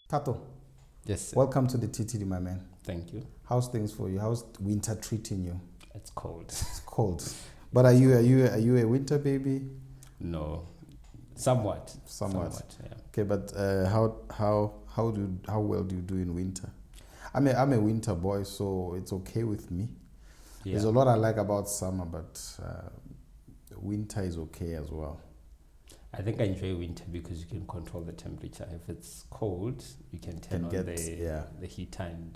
Tato, Yes, sir. welcome to the TTD, my man. Thank you. How's things for you? How's winter treating you? It's cold. It's cold. But are you a winter baby? No, somewhat. Somewhat. Yeah. Okay, but how well do you do in winter? I'm a winter boy, so it's okay with me. Yeah. There's a lot I like about summer, but winter is okay as well. I think I enjoy winter because you can control the temperature. If it's cold, you can turn on the heater and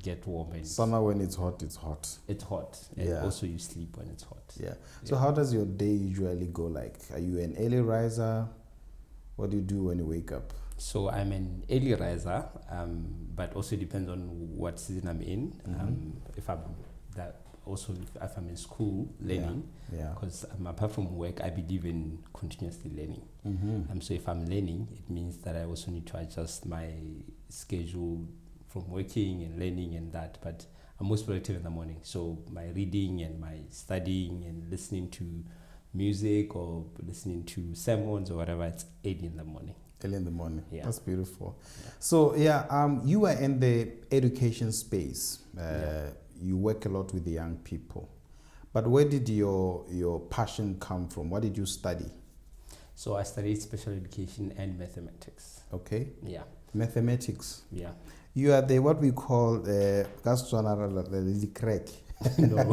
get warm. And summer, when it's hot, it's hot. It's hot. And also you sleep when it's hot. Yeah. So how does your day usually go? Like, are you an early riser? What do you do when you wake up? So I'm an early riser, but also depends on what season I'm in. If I'm in school learning, because apart from work, I believe in continuously learning. So if I'm learning, it means that I also need to adjust my schedule from working and learning and that. But I'm most productive in the morning. So my reading and my studying and listening to music or listening to sermons or whatever, it's early in the morning. Early in the morning. Yeah. That's beautiful. Yeah. So you are in the education space. You work a lot with the young people. But where did your passion come from? What did you study? So I studied special education and mathematics. Okay. Yeah. Mathematics. Yeah. You are the what we call the crack. No.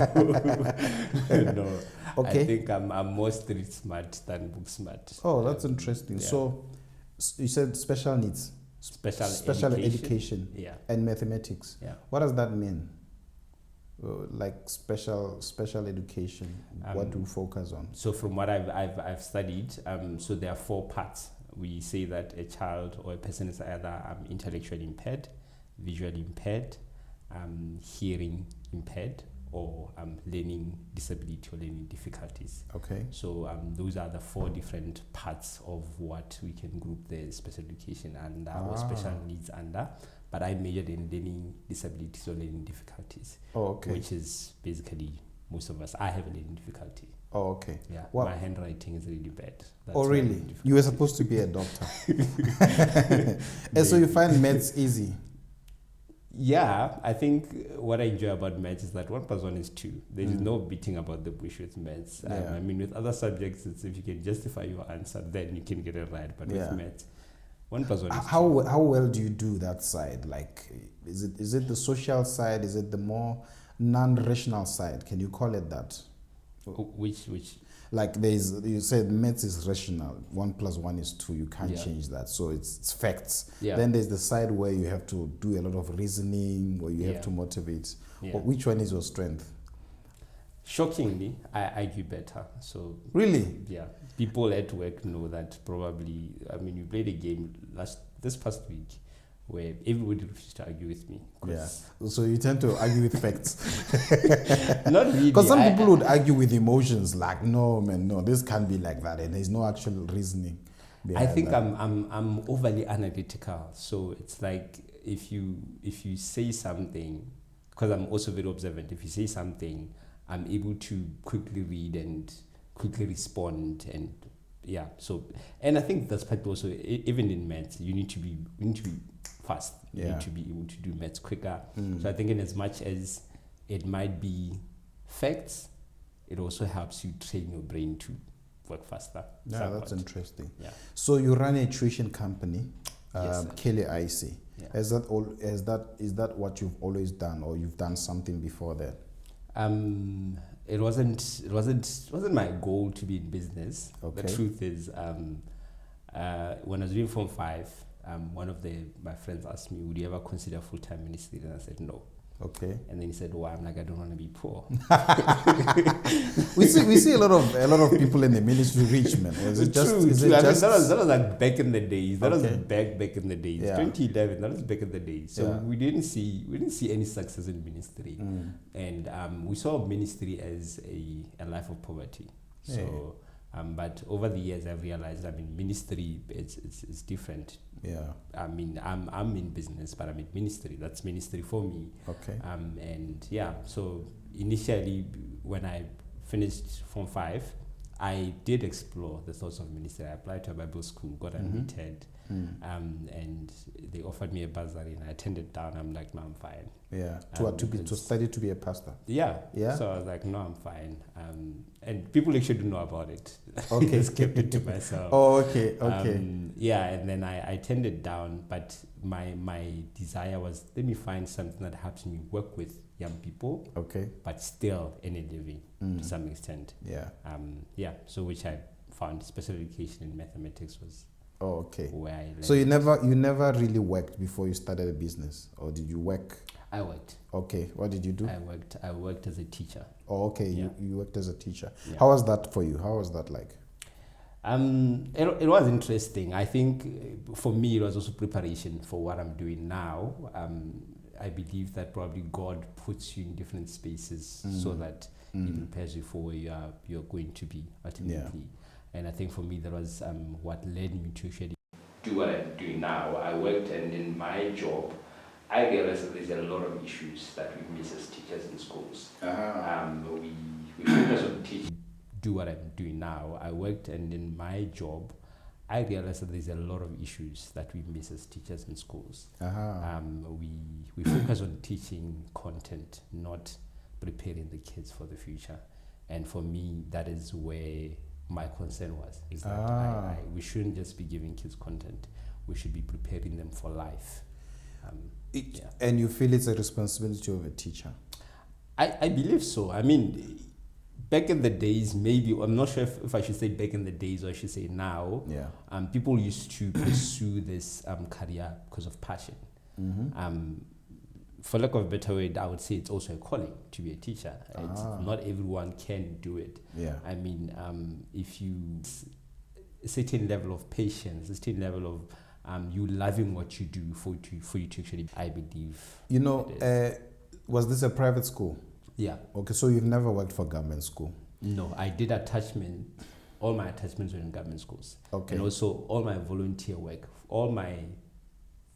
No. Okay. I think I'm more street smart than book smart. Oh, that's interesting. Yeah. So you said special needs. Special education. Yeah. And mathematics. Yeah. What does that mean? Like special education, what do you focus on? So from what I've studied, so there are 4 parts. We say that a child or a person is either intellectually impaired, visually impaired, hearing impaired, or learning disability or learning difficulties. Okay. So those are the 4 different parts of what we can group the special education under or special needs under. But I majored in learning disabilities or learning difficulties. Oh, okay. Which is basically most of us. I have a learning difficulty. Oh, okay. Yeah. Wow. My handwriting is really bad. That's oh, really? You were supposed to be a doctor. And so you find maths easy? Yeah, I think what I enjoy about maths is that 1 + 1 is 2. There is no beating about the bush with maths. I mean, with other subjects, it's if you can justify your answer, then you can get it right. But with maths, 1 + 1 is 2. How well do you do that side? Like, is it the social side? Is it the more non-rational side? Can you call it that? Which? Like you said maths is rational. 1 + 1 is 2. You can't change that. So it's facts. Yeah. Then there's the side where you have to do a lot of reasoning, where you have to motivate. Yeah. But which one is your strength? Shockingly, I argue better. So really? Yeah. People at work know that probably. I mean, we played a game this past week where everybody refused to argue with me. Yeah. So you tend to argue with facts. Not really. Because some people would argue with emotions, like, no, man, no, this can't be like that, and there's no actual reasoning behind I think that. I'm overly analytical. So it's like if you say something, because I'm also very observant. If you say something, I'm able to quickly read and quickly respond, and so, and I think that's part also, even in maths, you need to be fast. You need to be able to do maths quicker. So I think in as much as it might be facts, it also helps you train your brain to work faster. Yeah, that's interesting. Yeah. So you run a tuition company, yes, Keli-Isi. Yeah. Is that what you've always done, or you've done something before that? It wasn't my goal to be in business. Okay. The truth is, when I was doing Form 5, one of my friends asked me, "Would you ever consider full-time ministry?" And I said no. Okay. And then he said, "Why?" I'm like, "I don't want to be poor." we see a lot of people in the ministry rich, man. Is it just? That was like back in the days. That was back in the days. Yeah. 2011. That was back in the days. So we didn't see any success in ministry, and we saw ministry as a life of poverty. So. But over the years, I've realized, ministry it's different. Yeah. I'm in business, but I'm in ministry. That's ministry for me. Okay. So initially, when I finished Form 5, I did explore the thoughts of ministry. I applied to a Bible school, got admitted, and they offered me a bursary, and I turned it down. I'm like, no, I'm fine. Yeah, to study to be a pastor. Yeah. So I was like, no, I'm fine. And people actually do know about it. Okay. Just kept it to myself. Oh, okay. Yeah, and then I turned it down, but my desire was, let me find something that helps me work with young people. Okay. But still earn a living to some extent. Yeah. So which I found special education in mathematics was. Oh, okay. Where I learned. So you never really worked before you started a business, or did you work? I worked. Okay. What did you do? I worked as a teacher. Oh, okay. Yeah. You worked as a teacher. Yeah. How was that for you? How was that like? It was interesting. I think for me it was also preparation for what I'm doing now. I believe that probably God puts you in different spaces so that He prepares you for where you're going to be ultimately. Yeah. And I think for me that was what led me to actually do what I'm doing now. I worked, and in my job, I realized that there's a lot of issues that we miss as teachers in schools. We focus on teaching. Do what I'm doing now. I worked, and in my job, I realized that there's a lot of issues that we miss as teachers in schools. We focus on teaching content, not preparing the kids for the future. And for me, that is where my concern was, is that we shouldn't just be giving kids content. We should be preparing them for life. And you feel it's a responsibility of a teacher? I believe so. I mean, back in the days, maybe, I'm not sure if I should say back in the days or I should say now, people used to pursue this career because of passion. For lack of a better word, I would say it's also a calling to be a teacher. Not everyone can do it. Yeah. I mean, if you, a certain level of patience, a certain level of you loving what you do for you to actually, I believe. You know, was this a private school? Yeah. Okay, so you've never worked for government school? No, I did attachment. All my attachments were in government schools. Okay. And also all my volunteer work, all my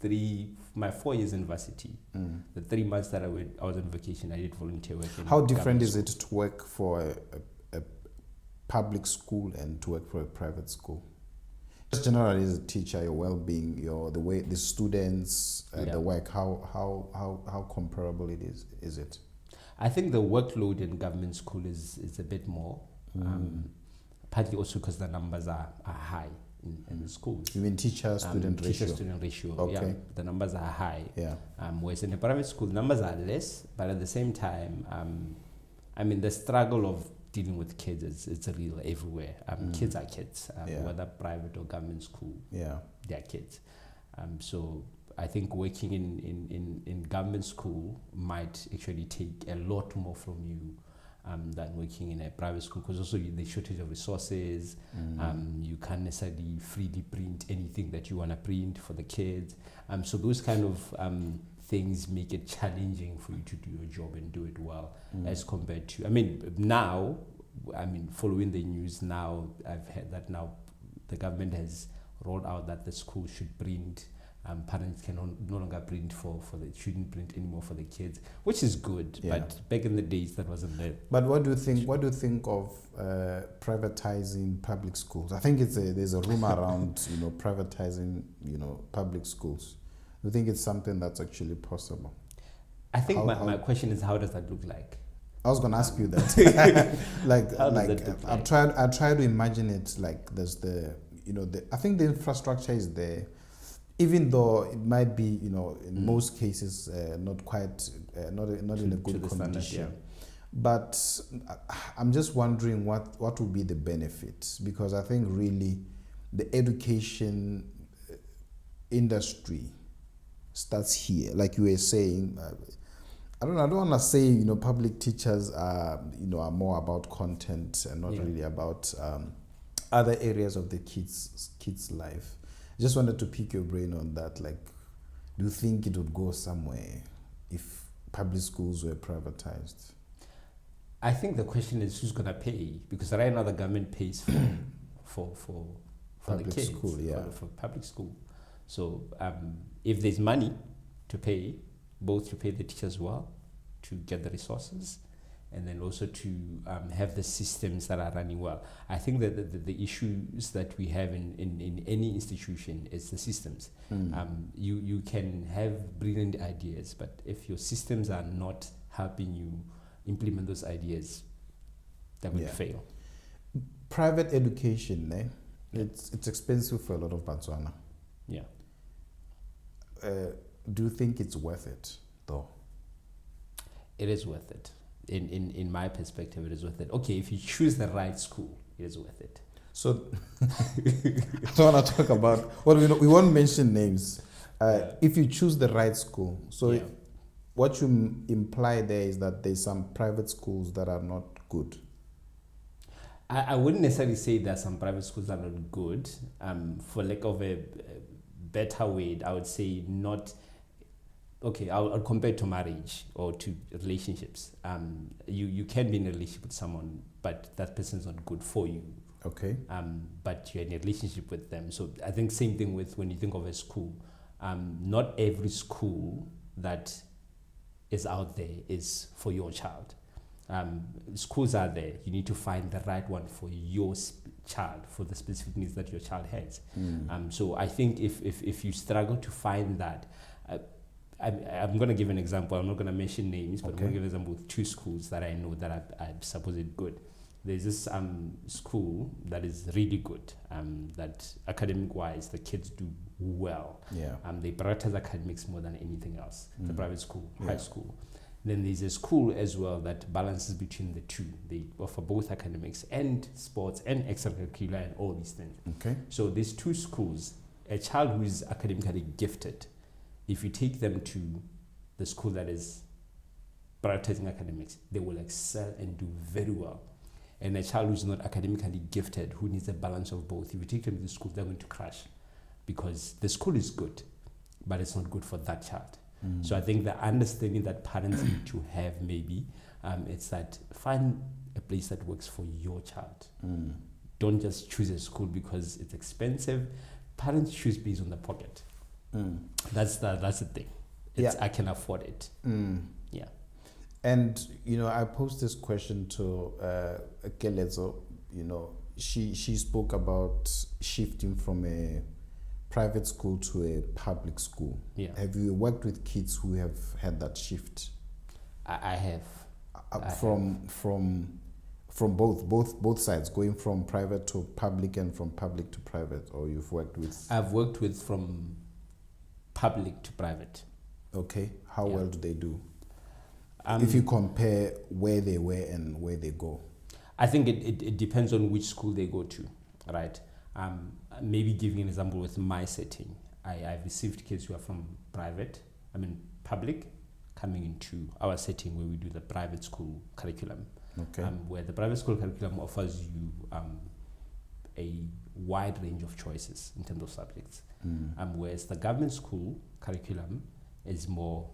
4 years in university, the 3 months that I was on vacation, I did volunteer work. How different is it to work for a public school and to work for a private school? Just generally as a teacher, your well-being, the way the students, the work, how comparable it is it? I think the workload in government school is a bit more, partly also because the numbers are high in the schools. You mean teacher-student ratio? Teacher-student ratio, okay. The numbers are high. Yeah. Whereas in the private school, numbers are less, but at the same time, I mean, the struggle of dealing with kids is real everywhere. Kids are kids, whether private or government school, they're kids. So I think working in government school might actually take a lot more from you than working in a private school, because also the shortage of resources, you can't necessarily freely print anything that you want to print for the kids. So those kind of things make it challenging for you to do your job and do it well, as compared to, following the news now, I've heard that now the government has rolled out that the school should print. Parents can no longer print shouldn't print anymore for the kids, which is good. Yeah. But back in the days, that wasn't there. But what do you think? What do you think of privatizing public schools? I think there's a rumor around privatizing public schools. Do you think it's something that's actually possible? I think my question is, how does that look like? I was going to ask you that. I try to imagine it like there's I think the infrastructure is there. Even though it might be, in most cases, not quite, not in a good condition. Standard, yeah. But I'm just wondering what would be the benefits, because I think really the education industry starts here. Like you were saying, I don't want to say, public teachers are more about content and not really about other areas of the kids' life. Just wanted to pick your brain on that. Like, do you think it would go somewhere if public schools were privatized? I think the question is who's going to pay, because right now the government pays for public the kids, school, for public school. So if there's money to pay, both to pay the teachers well, to get the resources, and then also to have the systems that are running well. I think that the issues that we have in any institution is the systems. You can have brilliant ideas, but if your systems are not helping you implement those ideas, that will fail. Private education, it's expensive for a lot of Botswana. Yeah. Do you think it's worth it, though? It is worth it. In my perspective, it is worth it. Okay, if you choose the right school, it is worth it. So, I don't want to talk about, we won't mention names. If you choose the right school, so what you imply there is that there's some private schools that are not good. I wouldn't necessarily say that some private schools are not good. For lack of a better word, I would say not. Okay, I'll compare it to marriage or to relationships. You can be in a relationship with someone, but that person's not good for you. Okay. But you're in a relationship with them. So I think same thing with when you think of a school. Not every school that is out there is for your child. Schools are there. You need to find the right one for your child, for the specific needs that your child has. So I think if you struggle to find that, I'm going to give an example. I'm not going to mention names, but I'm going to give an example with two schools that I know that I suppose it's good. There's this school that is really good, that academic-wise, the kids do well. Yeah. They prioritize academics more than anything else. The private school, high school. Then there's a school as well that balances between the two. They offer both academics and sports and extracurricular and all these things. Okay. So these two schools, a child who is academically gifted, if you take them to the school that is prioritizing academics, they will excel and do very well. And a child who is not academically gifted, who needs a balance of both, if you take them to the school, they're going to crash because the school is good, but it's not good for that child. So I think the understanding that parents need to have maybe, it's that find a place that works for your child. Don't just choose a school because it's expensive. Parents choose based on the pocket. That's the thing. I can afford it. Yeah. And, I posed this question to Kelezo. She spoke about shifting from a private school to a public school. Yeah. Have you worked with kids who have had that shift? I have. From both sides, going from private to public and from public to private, or you've worked with? I've worked with from public to private. Okay. How well do they do? If you compare where they were and where they go. I think it depends on which school they go to, right? Maybe giving an example with my setting. I've received kids who are from public, coming into our setting where we do the private school curriculum. Okay. Where the private school curriculum offers you a wide range of choices in terms of subjects. Whereas the government school curriculum is more,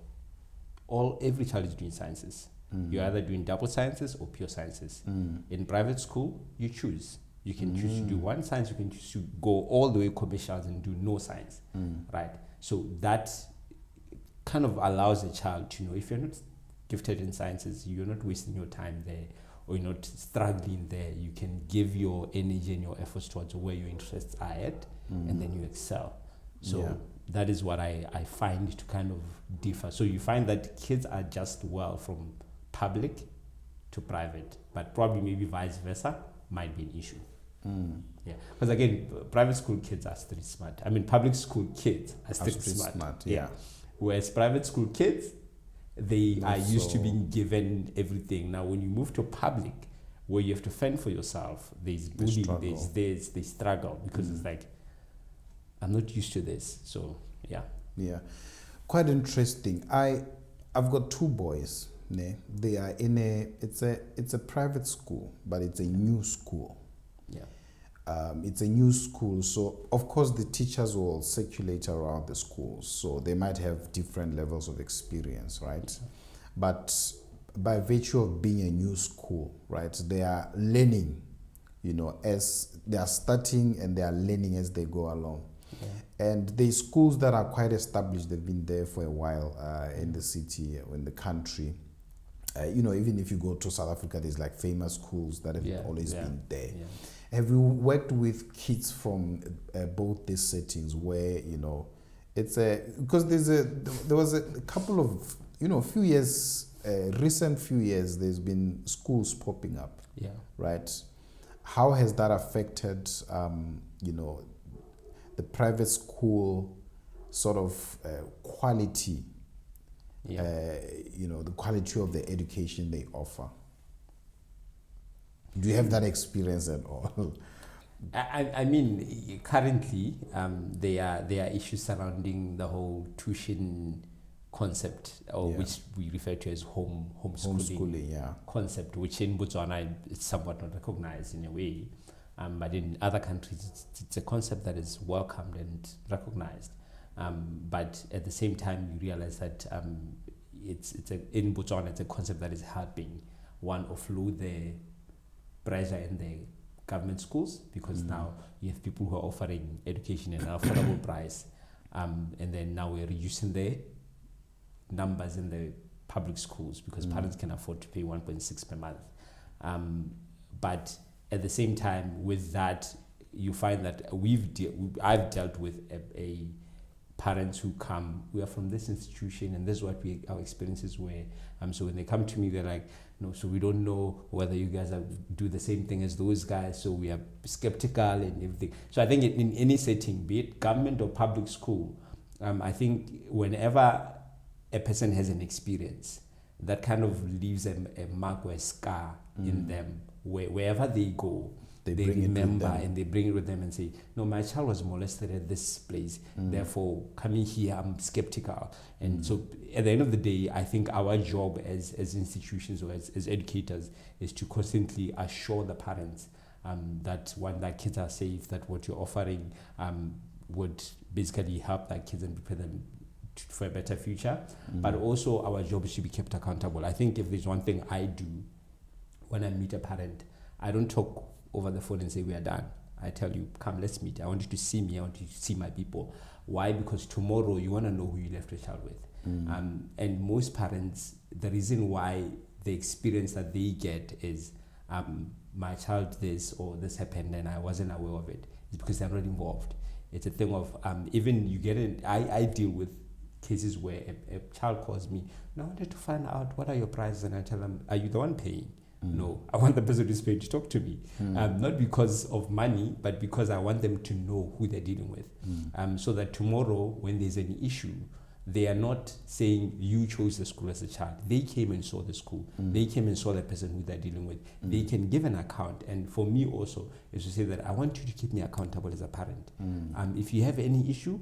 every child is doing sciences. You're either doing double sciences or pure sciences. In private school, you choose. You can choose to do one science, you can choose to go all the way commercials and do no science, right? So that kind of allows a child to know if you're not gifted in sciences, you're not wasting your time there, or you're not struggling there. You can give your energy and your efforts towards where your interests are at, and then you excel. So that is what I find to kind of differ. So you find that kids adjust well from public to private, but probably maybe vice versa might be an issue. Yeah, because again, private school kids are street smart. Public school kids are street smart. Yeah. Whereas private school kids, they are used to being given everything. Now, when you move to public, where you have to fend for yourself, there's bullying, there's this, they struggle because it's like, I'm not used to this. So, yeah. Yeah. Quite interesting. I've got two boys. They are in it's a private school, but it's a new school. Yeah. It's a new school, so of course the teachers will circulate around the school, so they might have different levels of experience, right? But by virtue of being a new school, right, they are learning, as they are starting and they are learning as they go along. Yeah. And the schools that are quite established, they've been there for a while in the city or in the country. even if you go to South Africa, there's like famous schools that have always been there. Yeah. Have you worked with kids from both these settings where, it's because there was a couple of, few years, recent few years, there's been schools popping up. Yeah. Right? How has that affected, the private school sort of quality, the quality of the education they offer? Do you have that experience at all? I mean, currently, there are issues surrounding the whole tuition concept, or which we refer to as homeschooling concept, which in Botswana it's somewhat not recognized in a way, but in other countries it's a concept that is welcomed and recognized. But at the same time, you realize that in Botswana it's a concept that is helping one offload the pressure in the government schools, because now you have people who are offering education at an affordable price, and then now we're reducing the numbers in the public schools because parents can afford to pay 1.6 per month. But at the same time, with that, you find that I've dealt with a parents who come, we are from this institution and this is what our experiences were. So when they come to me, they're like, no, so we don't know whether you guys do the same thing as those guys, so we are skeptical and everything. So I think in any setting, be it government or public school, I think whenever a person has an experience, that kind of leaves a mark or a scar in them, wherever they go, they remember and they bring it with them and say, no, my child was molested at this place, therefore coming here I'm skeptical. And so at the end of the day, I think our job as institutions or as educators is to constantly assure the parents that one, their kids are safe, that what you're offering would basically help their kids and prepare them for a better future. But also our job is to be kept accountable. I think if there's one thing I do when I meet a parent, I don't talk over the phone and say we are done. I tell you, come, let's meet. I want you to see me. I want you to see my people. Why? Because tomorrow you want to know who you left your child with. And most parents, the reason why the experience that they get is my child this or this happened and I wasn't aware of it, is because they're not involved. It's a thing of even you get in. I deal with cases where a child calls me, I wanted to find out what are your prices, and I tell them, are you the one paying? No, I want the person who's paid to talk to me. Not because of money, but because I want them to know who they're dealing with. So that tomorrow, when there's any issue, they are not saying you chose the school as a child. They came and saw the school. They came and saw the person who they're dealing with. They can give an account. And for me also, is to say that I want you to keep me accountable as a parent. If you have any issue,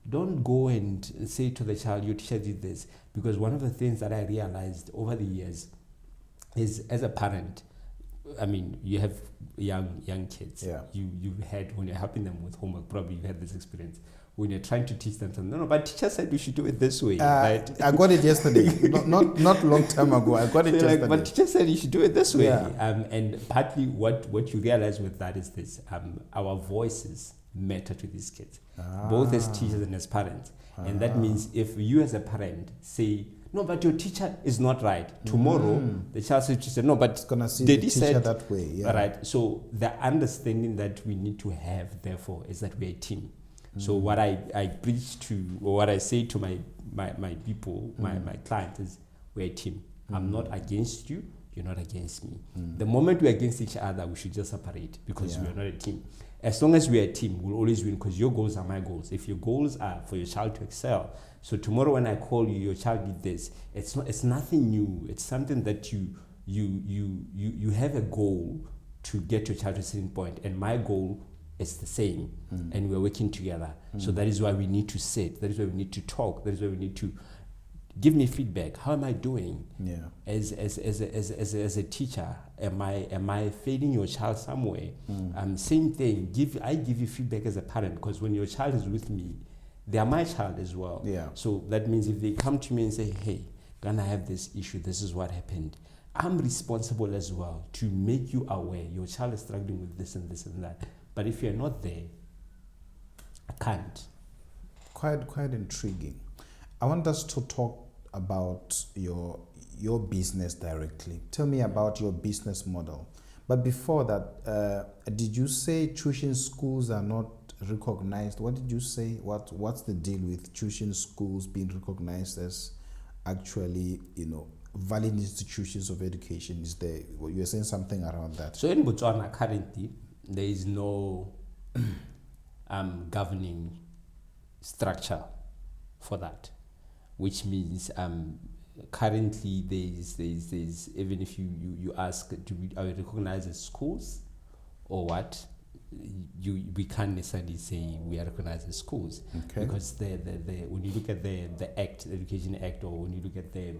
don't go and say to the child, your teacher did this. Because one of the things that I realized over the years is, as a parent, I mean, you have young kids. You've had, when you're helping them with homework, probably you've had this experience. When you're trying to teach them something, no, but teacher said we should do it this way, right? I got it yesterday. not long time ago. I got it yesterday. Like, but teacher said you should do it this way. And partly what you realize with that is this: our voices matter to these kids, both as teachers and as parents. And that means if you as a parent say, no, but your teacher is not right. Tomorrow, the child says, no, but it's gonna see the teacher that way. Right. So the understanding that we need to have, therefore, is that we're a team. So what I preach to, or what I say to my people, my clients is, we're a team. I'm not against you. You're not against me. The moment we're against each other, we should just separate, because we're not a team. As long as we're a team, we'll always win, because your goals are my goals. If your goals are for your child to excel, so tomorrow when I call you, your child did this. It's nothing new. It's something that you have a goal to get your child to a certain point, and my goal is the same, and we're working together. So that is why we need to sit. That is why we need to talk. That is why we need to give me feedback. How am I doing? As a teacher, am I failing your child somewhere? Same thing. I give you feedback as a parent, because when your child is with me, they are my child as well. So that means if they come to me and say, hey, Ghana, I have this issue, this is what happened, I'm responsible as well to make you aware your child is struggling with this and this and that. But if you're not there, I can't. Quite intriguing. I want us to talk about your business directly. Tell me about your business model. But before that, did you say tuition schools are not recognized? What did you say? What's the deal with tuition schools being recognized as actually, valid institutions of education? Is there? Well, you're saying something around that. So in Botswana currently, there is no governing structure for that, which means currently there's even if you ask, are we recognized as schools or what? We can't necessarily say we are recognized as schools, because the when you look at the Act, the Education Act, or when you look at the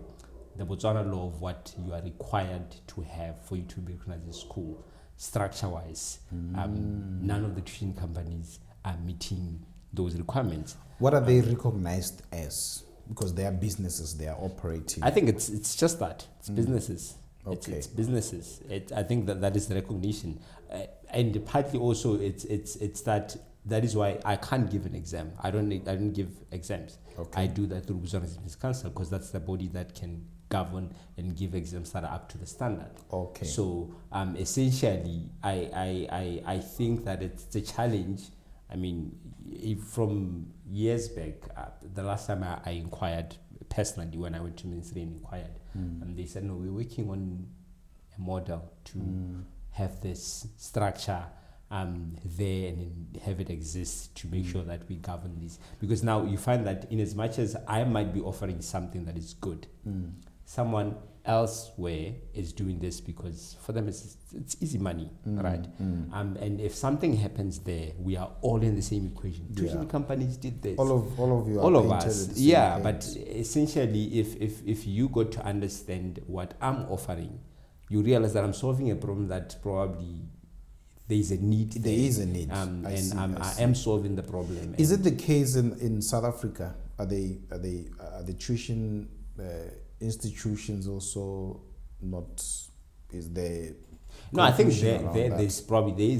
Botswana law of what you are required to have for you to be recognized as school, structure-wise, none of the tuition companies are meeting those requirements. What are they recognized as? Because they are businesses, they are operating. I think it's just that. It's businesses. Okay. It's businesses. I think that is the recognition. And partly also it's that is why I can't give an exam. I don't give exams. Okay. I do that through Botswana Business Council, because that's the body that can govern and give exams that are up to the standard. Okay. So essentially I think that it's a challenge. I mean, from years back, the last time I inquired personally, when I went to Ministry and inquired, and they said, no, we're working on a model to have this structure there and have it exist to make sure that we govern this. Because now you find that in as much as I might be offering something that is good, someone elsewhere is doing this because for them it's easy money, right? And if something happens there, we are all in the same equation. Tuition companies did this. All of you. All of us. Yeah, but essentially, if you got to understand what I'm offering, you realize that I'm solving a problem that probably there is a need. There is a need. I am solving the problem. Is it the case in South Africa? Are the tuition institutions also not? Is there? No, I think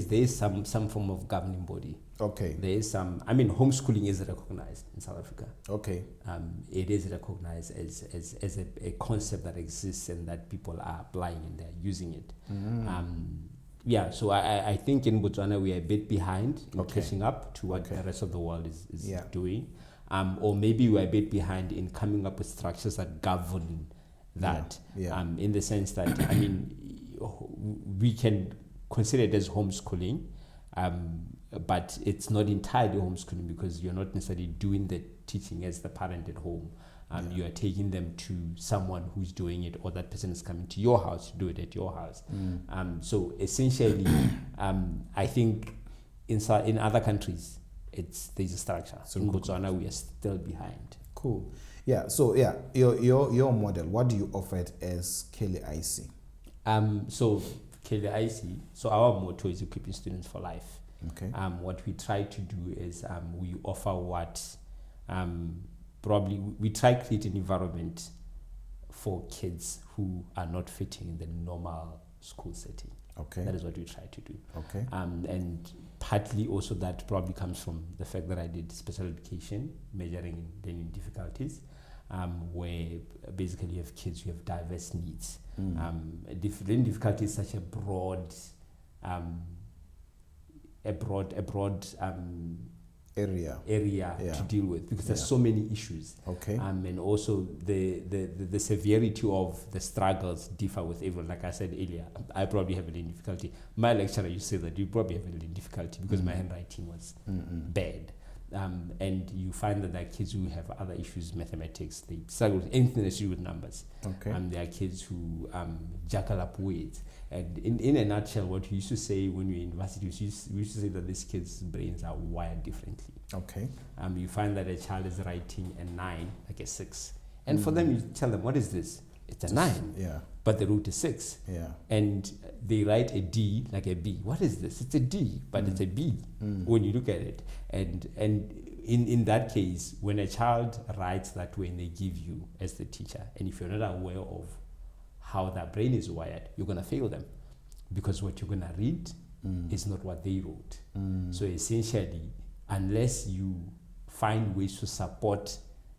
there's some form of governing body. Okay. There is some. I mean, homeschooling is recognized in South Africa. Okay. It is recognized as a concept that exists and that people are applying and they're using it. Yeah, so I think in Botswana we are a bit behind in catching up to what the rest of the world is doing. Or maybe we're a bit behind in coming up with structures that govern that. In the sense that, I mean, we can consider it as homeschooling, but it's not entirely homeschooling because you're not necessarily doing the teaching as the parent at home. You are taking them to someone who's doing it, or that person is coming to your house to do it at your house. So essentially, I think in other countries, there's a structure. So in Botswana, we are still behind. Cool. Yeah. So your model. What do you offer it as Keli-Isi? So Keli-Isi. So our motto is equipping students for life. Okay. What we try to do is we offer what probably we try to create an environment for kids who are not fitting in the normal school setting. Okay. That is what we try to do. Okay. And partly also that probably comes from the fact that I did special education, measuring learning difficulties, where basically you have kids who have diverse needs. Learning difficulty is such a broad area to deal with, because there's so many issues. Okay. And also the severity of the struggles differ with everyone. Like I said earlier, I probably have a learning difficulty. My lecturer used to say that you probably have a learning difficulty because my handwriting was bad. And you find that there are kids who have other issues, mathematics, they struggle with anything that's to do with numbers. Okay. There are kids who juggle up words. And in a nutshell, what we used to say when we were in university, we used to say that these kids' brains are wired differently. Okay. You find that a child is writing a 9, like a 6. And for them, you tell them, what is this? It's a 9. Yeah. But the root is 6. Yeah. And they write a D like a B. What is this? It's a D, but it's a B when you look at it. And in that case, when a child writes that way and they give you as the teacher, and if you're not aware of how their brain is wired, you're going to fail them, because what you're going to read is not what they wrote. So essentially, unless you find ways to support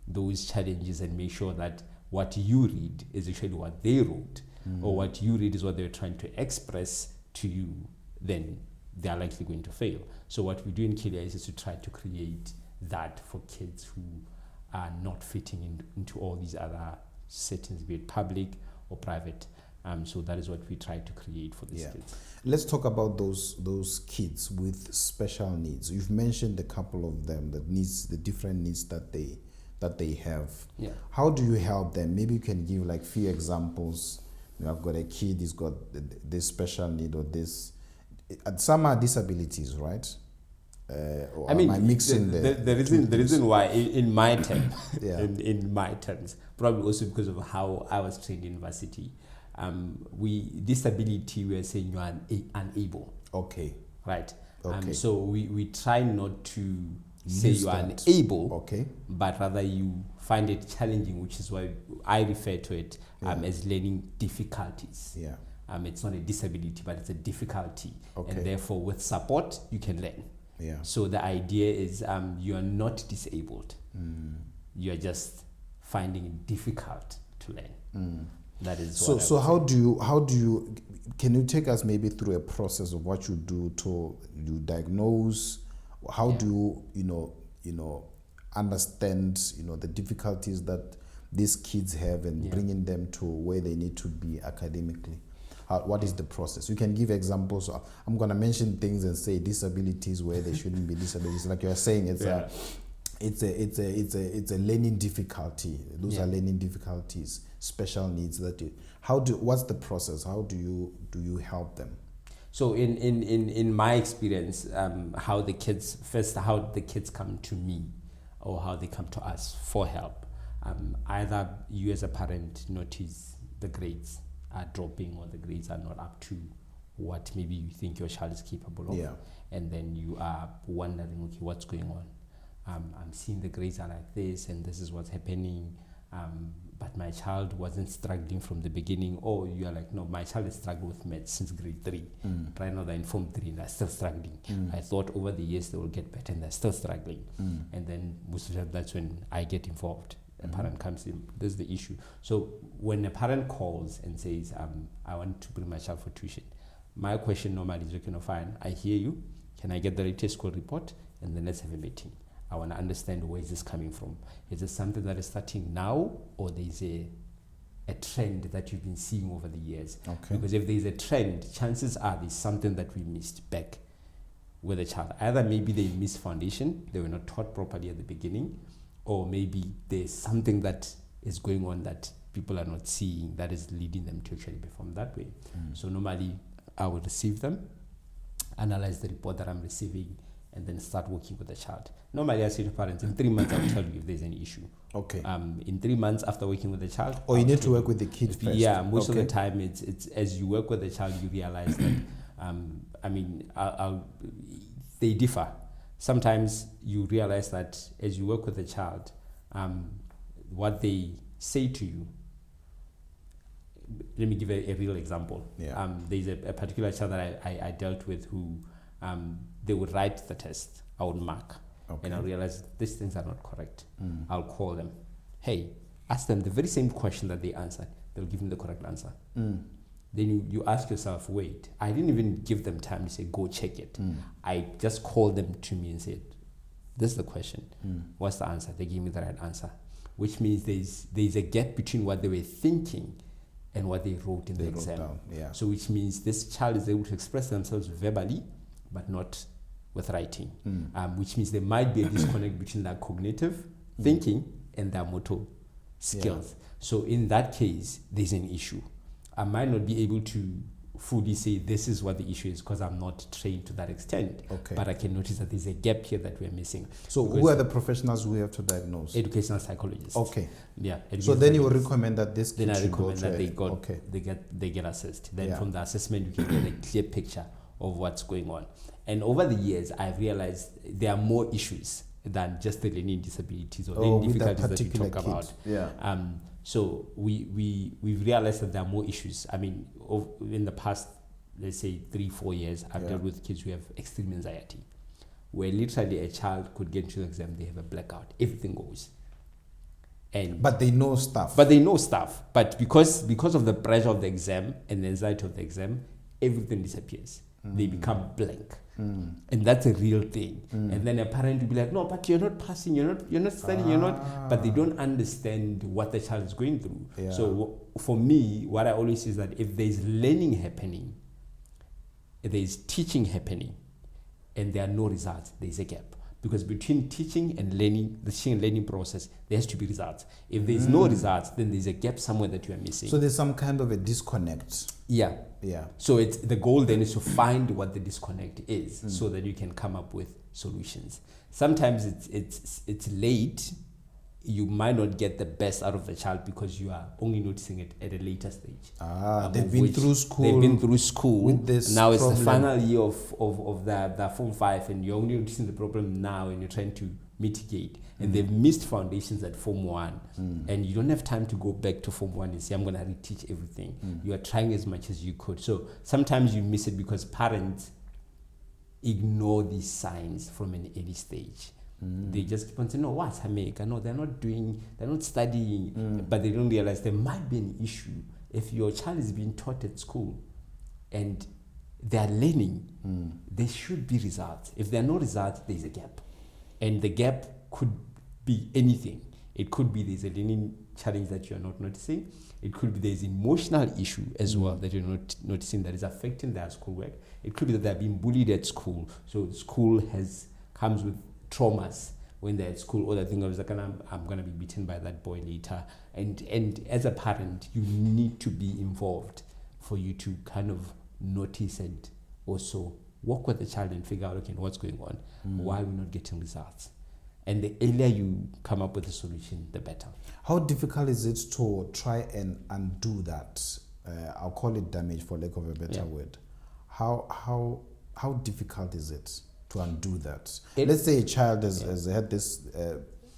those challenges and make sure that what you read is actually what they wrote, or what you read is what they're trying to express to you, then they are likely going to fail. So what we do in Keli-Isi is to try to create that for kids who are not fitting into all these other settings, be it public or private. So that is what we try to create for these kids. Let's talk about those kids with special needs. You've mentioned a couple of them, the different needs that they have. Yeah. How do you help them? Maybe you can give like few examples. I've got a kid, he's got this special need or this. Some are disabilities, right? I mean, the reason why in my term, in my terms, probably also because of how I was trained in university. Disability, we are saying you are unable. Okay. Right. Okay. So we try not to say you are unable, okay, but rather you find it challenging, which is why I refer to it as learning difficulties. Yeah. It's not a disability, but it's a difficulty. Okay. And therefore, with support, you can learn. Yeah. So the idea is you are not disabled. You are just finding it difficult to learn. That is so how do you can you take us maybe through a process of what you do to diagnose? How do you understand the difficulties that these kids have and bringing them to where they need to be academically? What is the process? You can give examples. I'm going to mention things and say disabilities where they shouldn't be disabilities. Like you're saying, it's a learning difficulty. Those are learning difficulties, special needs. What's the process? How do you help them? So in my experience, how the kids come to me, or how they come to us for help. Either you as a parent notice the grades are dropping, or the grades are not up to what maybe you think your child is capable of, and then you are wondering, okay, what's going on? I'm seeing the grades are like this, and this is what's happening, but my child wasn't struggling from the beginning. Or you are like, no, my child has struggled with maths since grade 3. Right now they're in form 3 and they're still struggling. I thought over the years they will get better, and they're still struggling. And then most of the time that's when I get involved. A parent comes in, this is the issue. So when a parent calls and says, I want to bring my child for tuition, my question normally is, okay, no, fine, I hear you. Can I get the latest school report? And then let's have a meeting. I want to understand, where is this coming from? Is it something that is starting now, or there's a trend that you've been seeing over the years? Okay. Because if there's a trend, chances are there's something that we missed back with the child. Either maybe they missed foundation, they were not taught properly at the beginning, or maybe there's something that is going on that people are not seeing that is leading them to actually perform that way. So normally I will receive them, analyze the report that I'm receiving, and then start working with the child. Normally I say to parents, in 3 months I'll tell you if there's any issue. Okay. In 3 months after working with the child. Or you need to work with the kid first. Yeah, most of the time it's as you work with the child, you realize that, they differ. Sometimes you realize that as you work with the child, what they say to you. Let me give a real example. There's a particular child that I dealt with who they would write the test, I would mark, and I realized these things are not correct. I'll call them. Hey, ask them the very same question that they answered. They'll give me the correct answer. Then you ask yourself, wait, I didn't even give them time to say, go check it. I just called them to me and said, this is the question. What's the answer? They gave me the right answer, which means there's a gap between what they were thinking and what they wrote in the exam. So which means this child is able to express themselves verbally, but not with writing, which means there might be a disconnect between their cognitive thinking and their motor skills. So in that case, there's an issue. I might not be able to fully say this is what the issue is because I'm not trained to that extent. But I can notice that there's a gap here that we're missing. So who are the professionals we have to diagnose? Educational psychologists. Yeah. So then you will recommend that this kid should go that they get assessed. Then from the assessment you can get a clear picture of what's going on. And over the years I've realized there are more issues than just the learning disabilities or learning difficulties that we talk about. So we've realized that there are more issues. I mean, in the past, let's say 3-4 years, I've dealt with kids who have extreme anxiety, where literally a child could get into the exam, they have a blackout, everything goes. But they know stuff. But because of the pressure of the exam and the anxiety of the exam, everything disappears. They become blank. And that's a real thing. And then a parent will be like, no, but you're not passing, you're not studying, you're not. But they don't understand what the child is going through. Yeah. So for me, what I always say is that if there's learning happening, if there's teaching happening, and there are no results, there's a gap. Because between teaching and learning, the teaching and learning process, there has to be results. If there's no results, then there's a gap somewhere that you are missing. So there's some kind of a disconnect. Yeah. Yeah. So the goal then is to find what the disconnect is, so that you can come up with solutions. Sometimes it's late. You might not get the best out of the child because you are only noticing it at a later stage. They've been through school. They've been through school. With this now problem. It's the final year of the Form 5, and you're only noticing the problem now, and you're trying to mitigate. And they've missed foundations at Form 1, and you don't have time to go back to Form 1 and say, I'm going to reteach everything. You are trying as much as you could. So sometimes you miss it because parents ignore these signs from an early stage. They just keep on saying, no, what's Hameka? No, they're not studying, but they don't realize there might be an issue. If your child is being taught at school and they're learning, there should be results. If there are no results, there's a gap. And the gap could be anything. It could be there's a learning challenge that you're not noticing. It could be there's an emotional issue as well that you're not noticing that is affecting their schoolwork. It could be that they're being bullied at school. So school comes with traumas when they're at school, or they think I'm going to be beaten by that boy later. And as a parent, you need to be involved for you to kind of notice and also work with the child and figure out, okay, what's going on? Why are we not getting results? And the earlier you come up with a solution, the better. How difficult is it to try and undo that? I'll call it damage for lack of a better word. How difficult is it to undo that? Let's say a child has had this.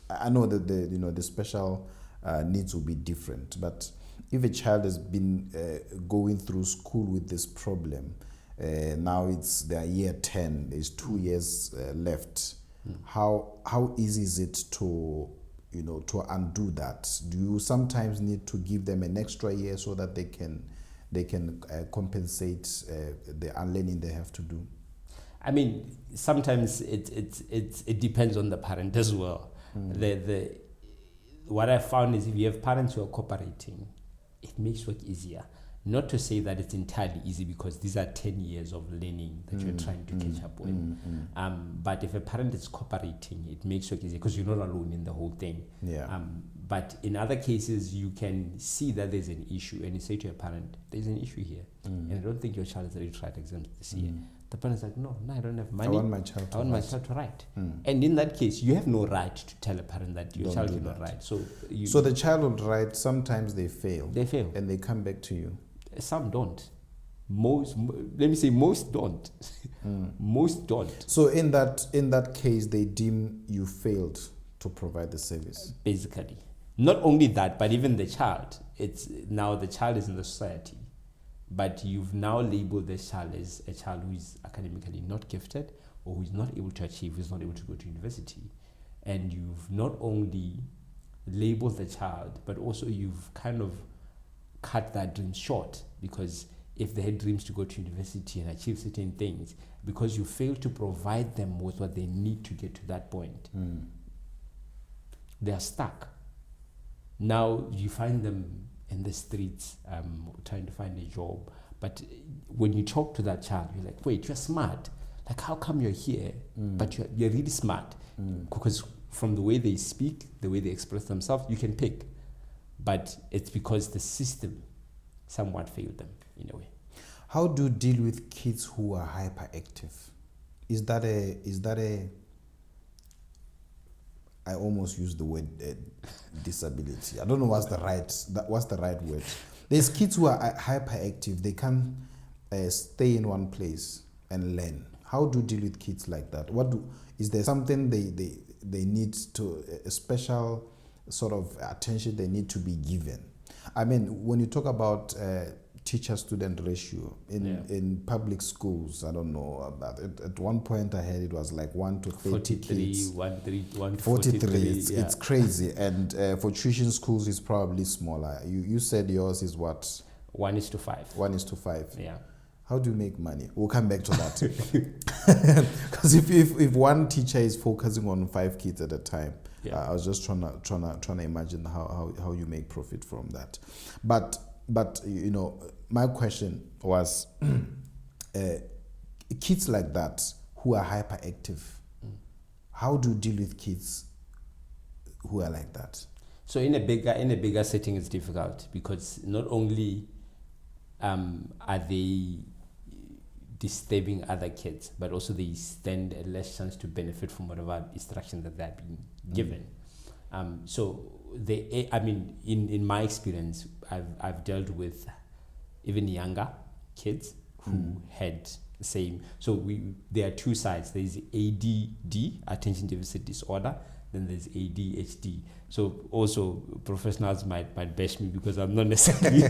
I know that the special needs will be different, but if a child has been going through school with this problem, now it's their year 10. There's 2 years left. How easy is it to undo that? Do you sometimes need to give them an extra year so that they can compensate the unlearning they have to do? I mean, sometimes it depends on the parent as well. What I found is if you have parents who are cooperating, it makes work easier. Not to say that it's entirely easy, because these are 10 years of learning that you're trying to catch up with. But if a parent is cooperating, it makes work easier because you're not alone in the whole thing. Yeah. But in other cases, you can see that there's an issue, and you say to your parent, there's an issue here, and I don't think your child has already tried exams this year. The parent's like, no, I don't have money. I want my child to write. And in that case, you have no right to tell a parent that your child cannot write. So the child will write. Sometimes they fail. And they come back to you. Some don't. Most don't. Most don't. So in that case, they deem you failed to provide the service. Basically. Not only that, but even the child. Now the child is in the society. But you've now labeled this child as a child who is academically not gifted, or who is not able to achieve, who is not able to go to university. And you've not only labeled the child, but also you've kind of cut that dream short, because if they had dreams to go to university and achieve certain things, because you fail to provide them with what they need to get to that point, they are stuck. Now you find them in the streets trying to find a job, but when you talk to that child, you're like, wait, you're smart. Like, how come you're here, but you're really smart? Because from the way they speak, the way they express themselves, you can pick. But it's because the system somewhat failed them in a way. How do you deal with kids who are hyperactive? Is that a I almost used the word disability. I don't know what's the right word. There's kids who are hyperactive. They can't stay in one place and learn. How do you deal with kids like that? Is there something they need to, a special sort of attention they need to be given? I mean, when you talk about teacher-student ratio in public schools. I don't know. At one point I heard it was like 1 to 30 kids. 1 to 43. It's crazy. And for tuition schools, it's probably smaller. You said yours is what? 1:5. 1:5. Yeah. How do you make money? We'll come back to that. Because if one teacher is focusing on 5 kids at a time, I was just trying to imagine how you make profit from that. But you know, my question was, kids like that who are hyperactive, how do you deal with kids who are like that? So in a bigger setting, it's difficult because not only are they disturbing other kids, but also they stand a less chance to benefit from whatever instruction that they're being given. So in my experience, I've dealt with even younger kids who had the same. So there are 2 sides. There is ADD, attention deficit disorder. Then there's ADHD. So also professionals might bash me because I'm not necessarily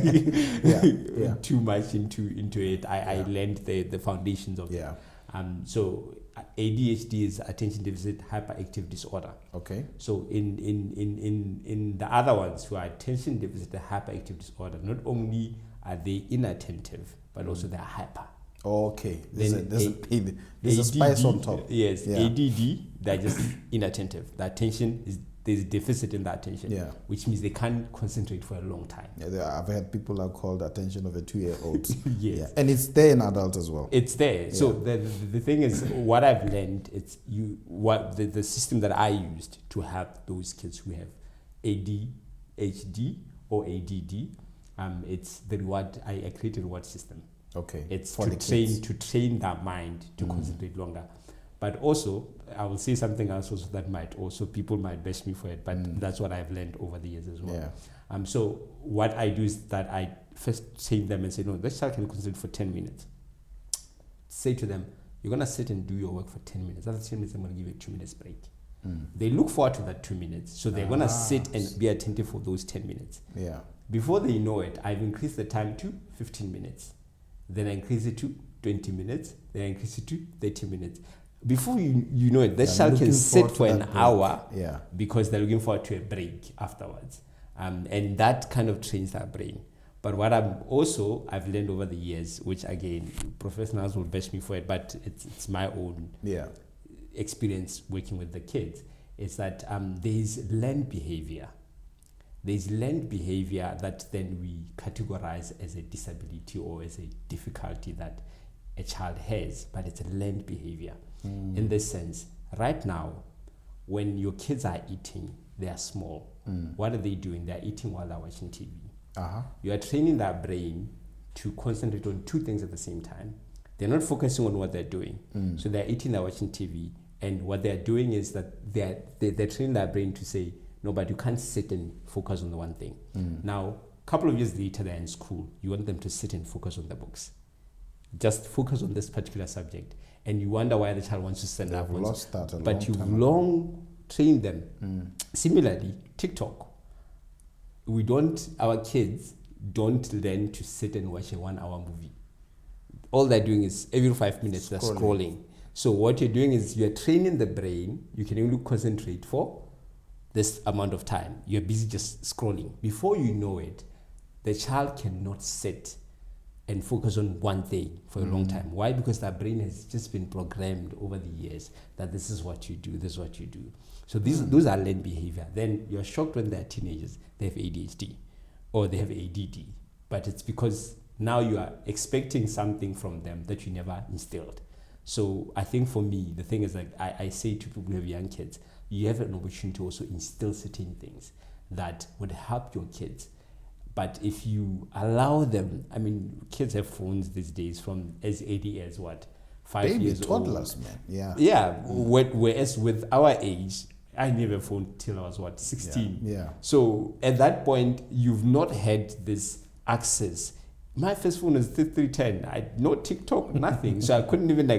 too much into it. I learned the foundations of it. So ADHD is attention deficit hyperactive disorder. Okay. So in the other ones who are attention deficit hyperactive disorder, not only are they inattentive, but also they're hyper. Okay. There's a spice on top. Yes. ADD, they're just inattentive. The attention there's a deficit in the attention, which means they can't concentrate for a long time. I've had people are called attention of a 2-year-old. Yes. And it's there in adults as well. It's there. So the thing is, what I've learned, it's the system that I used to help those kids who have ADHD or ADD. It's the reward. I created a reward system. Okay. It's to train their mind to concentrate longer. But also, I will say something else also that people might bash me for it, but that's what I've learned over the years as well. So what I do is that I first train them and say, no, this child can concentrate for 10 minutes. Say to them, you're going to sit and do your work for 10 minutes. After 10 minutes, I'm going to give you a 2 minutes break. They look forward to that 2 minutes. So they're going to sit and be attentive for those 10 minutes. Before they know it, I've increased the time to 15 minutes. Then I increase it to 20 minutes. Then I increase it to 30 minutes. Before you know it, this child can sit for an hour because they're looking forward to a break afterwards. And that kind of trains their brain. But what I've learned over the years, which again, professionals will bash me for it, but it's my own experience working with the kids, is that there's learned behavior. There's learned behavior that then we categorize as a disability or as a difficulty that a child has, but it's a learned behavior. In this sense, right now, when your kids are eating, they are small. What are they doing? They're eating while they're watching TV. You are training their brain to concentrate on 2 things at the same time. They're not focusing on what they're doing. So they're eating, they're watching TV. And what they're doing is that they're training their brain to say, no, but you can't sit and focus on the one thing. Now, a couple of years later, they're in school. You want them to sit and focus on the books. Just focus on this particular subject. And you wonder why the child wants to stand up. But you've long trained them. Similarly, TikTok. Our kids don't learn to sit and watch a 1-hour movie. All they're doing is every 5 minutes they're scrolling. So what you're doing is you're training the brain. You can only concentrate for this amount of time. You're busy just scrolling. Before you know it, the child cannot sit and focus on one thing for a long time. Why? Because their brain has just been programmed over the years that this is what you do, this is what you do. So those are learned behavior. Then you're shocked when they're teenagers, they have ADHD or they have ADD. But it's because now you are expecting something from them that you never instilled. So I think for me, the thing is, like I say to people who have young kids, you have an opportunity to also instill certain things that would help your kids. But if you allow them, I mean, kids have phones these days from as early as 5 years old. Toddlers, man. Whereas with our age, I never phone till I was 16. So at that point, you've not had this access. My first phone was 310. I had no TikTok, nothing. So I couldn't even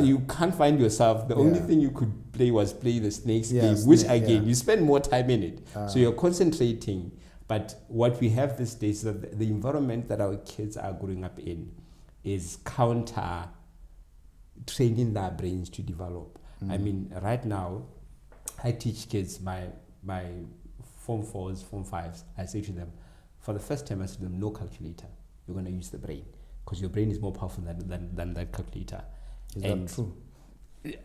you can't find yourself. The only thing you could play was play the snakes game, which again, you spend more time in it. So you're concentrating. But what we have these days is that the environment that our kids are growing up in is counter training their brains to develop. I mean, right now, I teach kids, my Form 4s, Form 5s, I say to them, for the first time, I say to them, no calculator. You're going to use the brain because your brain is more powerful than that calculator. Is that true?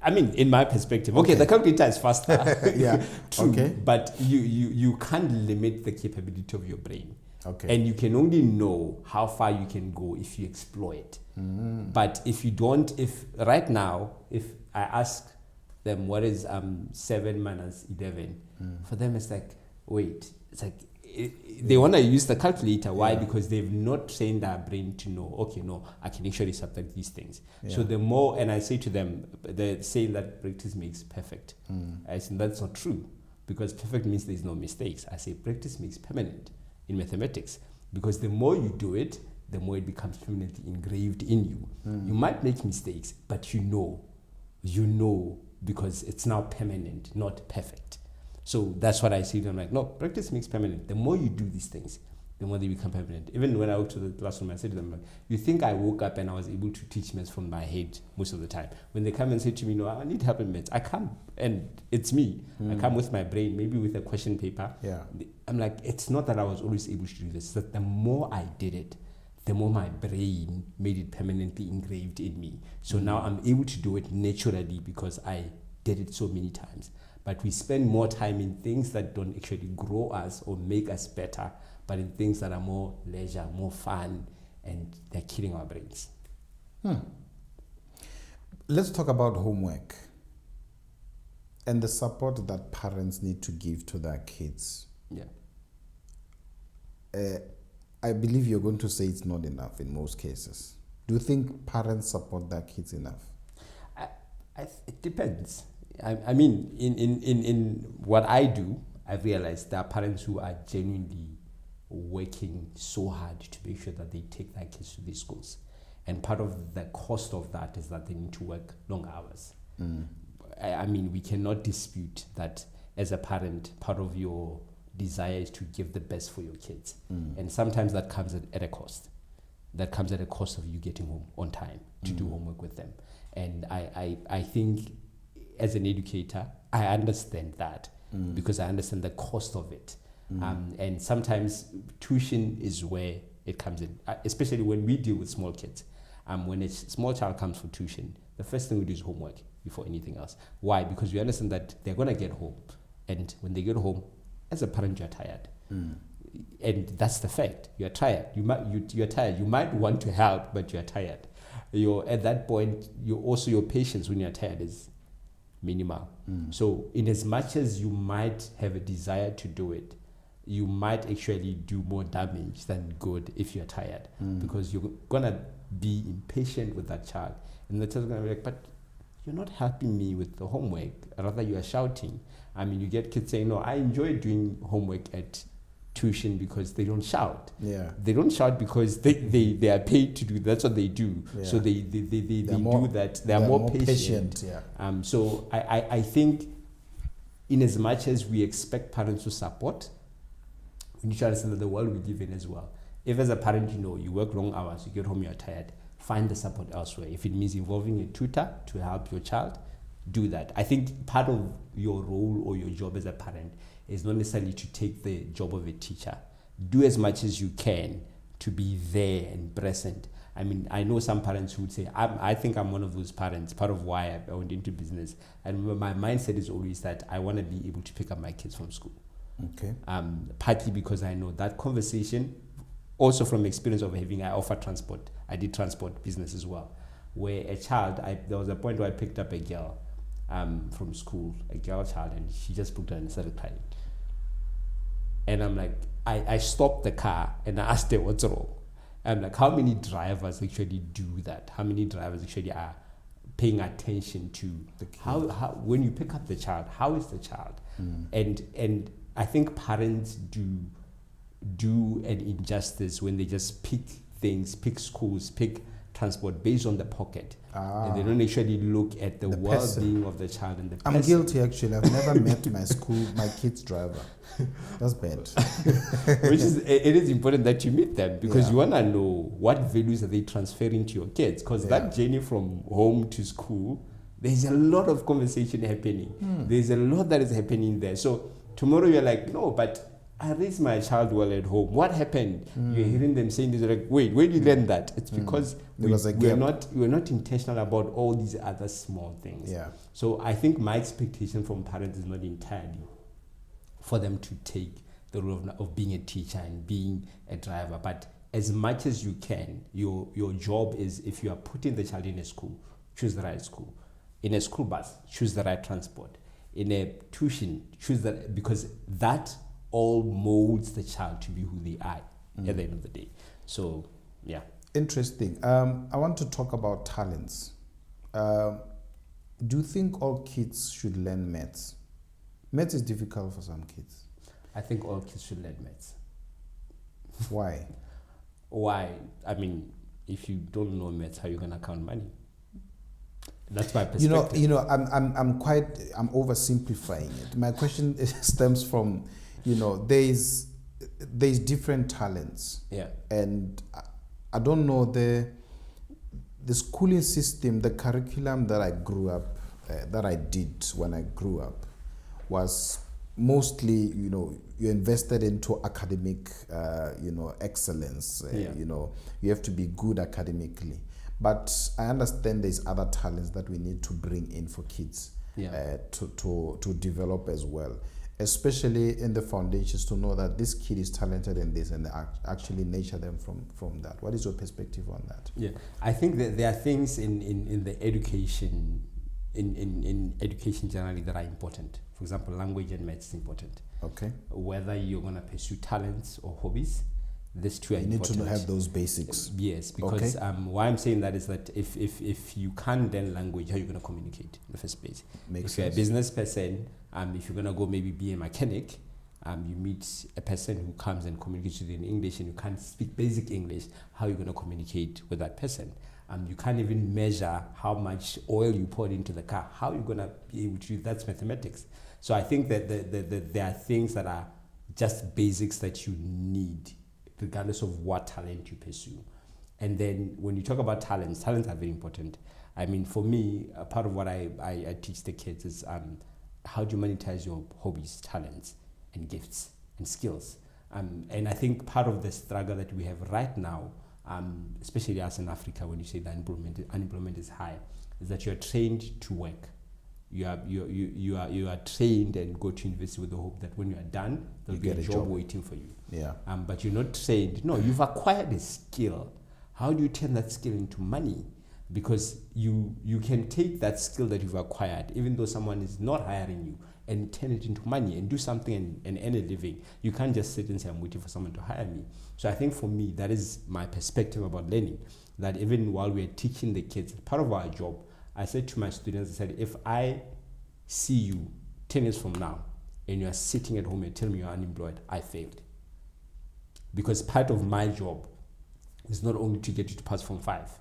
I mean, in my perspective, okay, the calculator is faster. Yeah, true, okay. But you can't limit the capability of your brain. Okay. And you can only know how far you can go if you explore it. But if you don't, if right now, if I ask them what is 7 minus 11, for them it's like, wait, it's like, they want to use the calculator. Why? Because they've not trained their brain to know, okay, no, I can actually subtract these things. So the more, and I say to them, they're saying that practice makes perfect. I say that's not true, because perfect means there's no mistakes. I say practice makes permanent in mathematics, because the more you do it, the more it becomes permanently engraved in you. You might make mistakes, but you know, because it's now permanent, not perfect. So that's what I see them like, no, practice makes permanent. The more you do these things, the more they become permanent. Even when I walk to the classroom, I say to them, like, you think I woke up and I was able to teach maths from my head most of the time? When they come and say to me, no, I need help in maths, I come, and it's me. I come with my brain, maybe with a question paper. I'm like, it's not that I was always able to do this, it's that the more I did it, the more my brain made it permanently engraved in me. So now I'm able to do it naturally because I did it so many times. But we spend more time in things that don't actually grow us or make us better, but in things that are more leisure, more fun, and they're killing our brains. Let's talk about homework and the support that parents need to give to their kids. I believe you're going to say it's not enough in most cases. Do you think parents support their kids enough? It depends. I mean, in what I do, I've realized there are parents who are genuinely working so hard to make sure that they take their kids to these schools. And part of the cost of that is that they need to work long hours. I mean, we cannot dispute that as a parent, part of your desire is to give the best for your kids. And sometimes that comes at a cost. That comes at a cost of you getting home on time to do homework with them. And I think as an educator, I understand that because I understand the cost of it. And sometimes tuition is where it comes in, especially when we deal with small kids. When a small child comes for tuition, the first thing we do is homework before anything else. Why? Because we understand that they're going to get home. And when they get home, as a parent, you're tired. And that's the fact. You're tired. You're tired. You might want to help, but you're tired. At that point, your patience when you're tired is minimal. So in as much as you might have a desire to do it, you might actually do more damage than good if you're tired, because you're gonna be impatient with that child, and the child's gonna be like, but you're not helping me with the homework, rather you are shouting. I mean, you get kids saying, no, I enjoy doing homework at tuition because they don't shout. They don't shout because they are paid to do, that's what they do. So they do that. They are more patient. So I think in as much as we expect parents to support, we need to understand that the world we live in as well. If as a parent, you work long hours, you get home, you're tired, find the support elsewhere. If it means involving a tutor to help your child, do that. I think part of your role or your job as a parent is not necessarily to take the job of a teacher. Do as much as you can to be there and present. I mean, I know some parents who would say, I think I'm one of those parents, part of why I went into business. And my mindset is always that I want to be able to pick up my kids from school. Partly because I know that conversation, also from experience of I offer transport. I did transport business as well, where a child, there was a point where I picked up a girl from school, a girl child, and she just broke down and started crying. And I'm like, I stopped the car and I asked her what's wrong. I'm like, how many drivers actually do that? How many drivers actually are paying attention to how when you pick up the child, how is the child? And I think parents do an injustice when they just pick things, pick schools, pick transport based on the pocket. And they don't actually look at the well-being of the child and the person. I'm guilty, actually. I've never met my kid's driver. That's bad. It is important that you meet them, because you want to know what values are they transferring to your kids, because that journey from home to school, there's a lot of conversation happening. There's a lot that is happening there. So tomorrow you're like, no, but I raised my child well at home. What happened? You're hearing them saying this, like, wait, where did you learn that? It's because we're not intentional about all these other small things. Yeah. So I think my expectation from parents is not entirely for them to take the role of being a teacher and being a driver. But as much as you can, your job is, if you are putting the child in a school, choose the right school. In a school bus, choose the right transport. In a tuition, choose that, because that all molds the child to be who they are at the end of the day. So, yeah. Interesting. I want to talk about talents. Do you think all kids should learn maths? Maths is difficult for some kids. I think all kids should learn maths. Why? Why? I mean, if you don't know maths, how are you going to count money? That's my perspective. I'm oversimplifying it. My question stems from, there's different talents. Yeah. And I don't know, the schooling system, the curriculum that I grew up, that I did when I grew up, was mostly, you invested into academic, excellence. You have to be good academically. But I understand there's other talents that we need to bring in for kids to develop as well, especially in the foundations, to know that this kid is talented in this, and actually nurture them from that. What is your perspective on that? Yeah, I think that there are things in the education, in education generally, that are important. For example, language and maths is important. Okay. Whether you're going to pursue talents or hobbies, these two are important. You need to have those basics. Yes, because why I'm saying that is that if you can't learn language, how are you going to communicate in the first place? If you're a business person, if you're going to go maybe be a mechanic, you meet a person who comes and communicates with you in English, and you can't speak basic English, how are you going to communicate with that person? You can't even measure how much oil you poured into the car. How are you going to be able to do that? That's mathematics. So I think that there are things that are just basics that you need, regardless of what talent you pursue. And then when you talk about talents are very important. I mean, for me, a part of what I teach the kids is how do you monetize your hobbies, talents, and gifts and skills. And I think part of the struggle that we have right now, especially us in Africa, when you say that unemployment is high, is that you're trained to work. You are trained and go to university with the hope that when you are done, there'll be a job waiting for you. Yeah. But you're not trained. No, you've acquired a skill. How do you turn that skill into money? Because you can take that skill that you've acquired, even though someone is not hiring you, and turn it into money and do something and earn a living. You can't just sit and say, I'm waiting for someone to hire me. So I think for me, that is my perspective about learning, that even while we're teaching the kids, part of our job, I said to my students, I said, if I see you 10 years from now and you're sitting at home and tell me you're unemployed, I failed. Because part of my job is not only to get you to pass Form 5.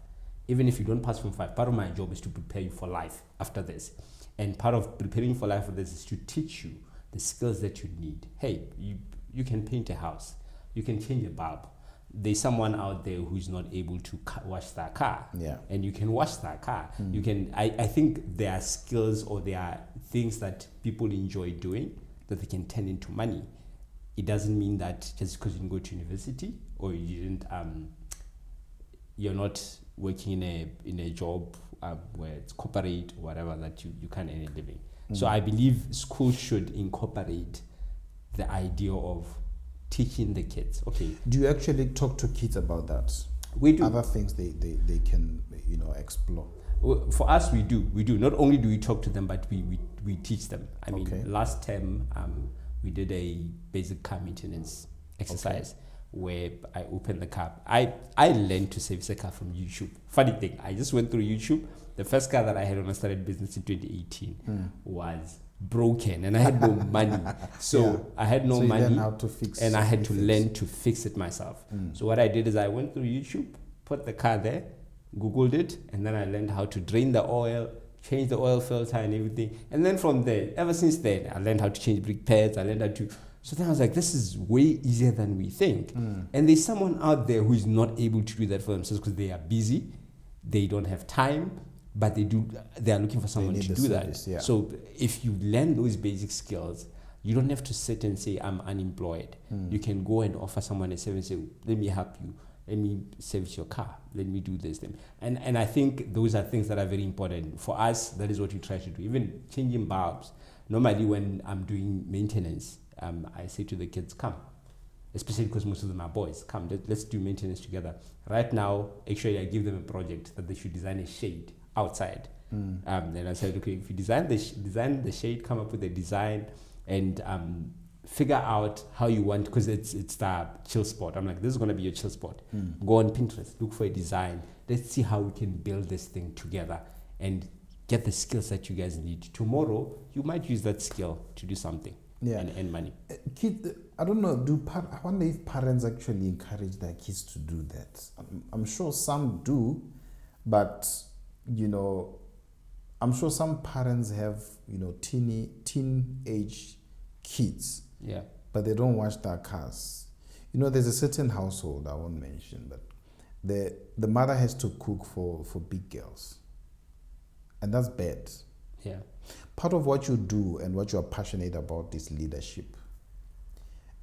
Even if you don't pass Form 5, part of my job is to prepare you for life after this. And part of preparing for life for this is to teach you the skills that you need. Hey, you can paint a house. You can change a bulb. There's someone out there who's not able to wash their car. Yeah. And you can wash their car. You can. I think there are skills, or there are things that people enjoy doing that they can turn into money. It doesn't mean that just because you didn't go to university, or you didn't, you're not working in a job where it's corporate or whatever, that you can't earn a living. So I believe schools should incorporate the idea of teaching the kids. Okay. Do you actually talk to kids about that? We do. Other things they can explore. For us, we do. Not only do we talk to them, but we teach them. I mean, last term we did a basic car maintenance exercise where I opened the car. I learned to service a car from YouTube. Funny thing, I just went through YouTube. The first car that I had when I started business in 2018 was broken, and I had no money. So I had no money, how to fix and I had to learn to fix it myself. So what I did is I went through YouTube, put the car there, Googled it, and then I learned how to drain the oil, change the oil filter and everything. And then from there, ever since then, I learned how to change brake pads. I learned how to. So then I was like, this is way easier than we think. And there's someone out there who is not able to do that for themselves because they are busy, they don't have time, but they are looking for someone to do service, that. Yeah. So if you learn those basic skills, you don't have to sit and say, I'm unemployed. You can go and offer someone a service and say, let me help you. Let me service your car. Let me do this thing. And I think those are things that are very important. For us, that is what we try to do. Even changing bulbs. Normally when I'm doing maintenance, I say to the kids, come. Especially because most of them are boys. Come, let's do maintenance together. Right now, actually, I give them a project that they should design a shade outside. Then I said, okay, if you design the shade, come up with a design and figure out how you want, because it's the chill spot. I'm like, this is going to be your chill spot. Go on Pinterest, look for a design. Let's see how we can build this thing together and get the skills that you guys need. Tomorrow, you might use that skill to do something and earn money. Kid, I don't know, I wonder if parents actually encourage their kids to do that. I'm sure some do, but, I'm sure some parents have, teenage kids. Yeah. But they don't wash their cars. There's a certain household, I won't mention, but the mother has to cook for big girls. And that's bad. Yeah. Part of what you do and what you are passionate about is leadership.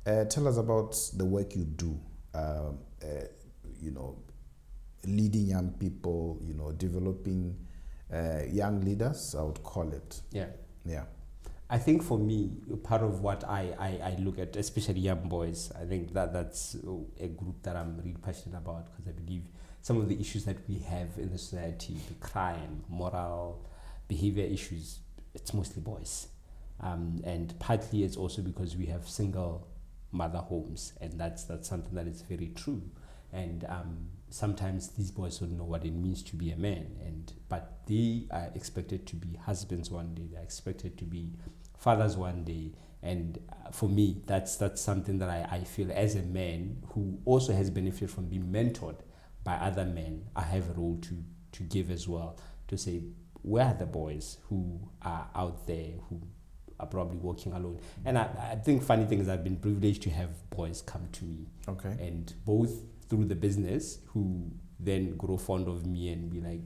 Tell us about the work you do, leading young people, developing young leaders, I would call it. Yeah. Yeah. I think for me, part of what I look at, especially young boys, I think that's a group that I'm really passionate about, because I believe some of the issues that we have in the society, the crime, moral, behavior issues, it's mostly boys. And partly it's also because we have single mother homes, and that's something that is very true. And sometimes these boys don't know what it means to be a man, but they are expected to be husbands one day, they're expected to be fathers one day. And for me, that's something that I feel as a man who also has benefited from being mentored by other men, I have a role to give as well, to say, where are the boys who are out there who are probably working alone? And I think funny thing is I've been privileged to have boys come to me. Okay. And both through the business, who then grow fond of me and be like,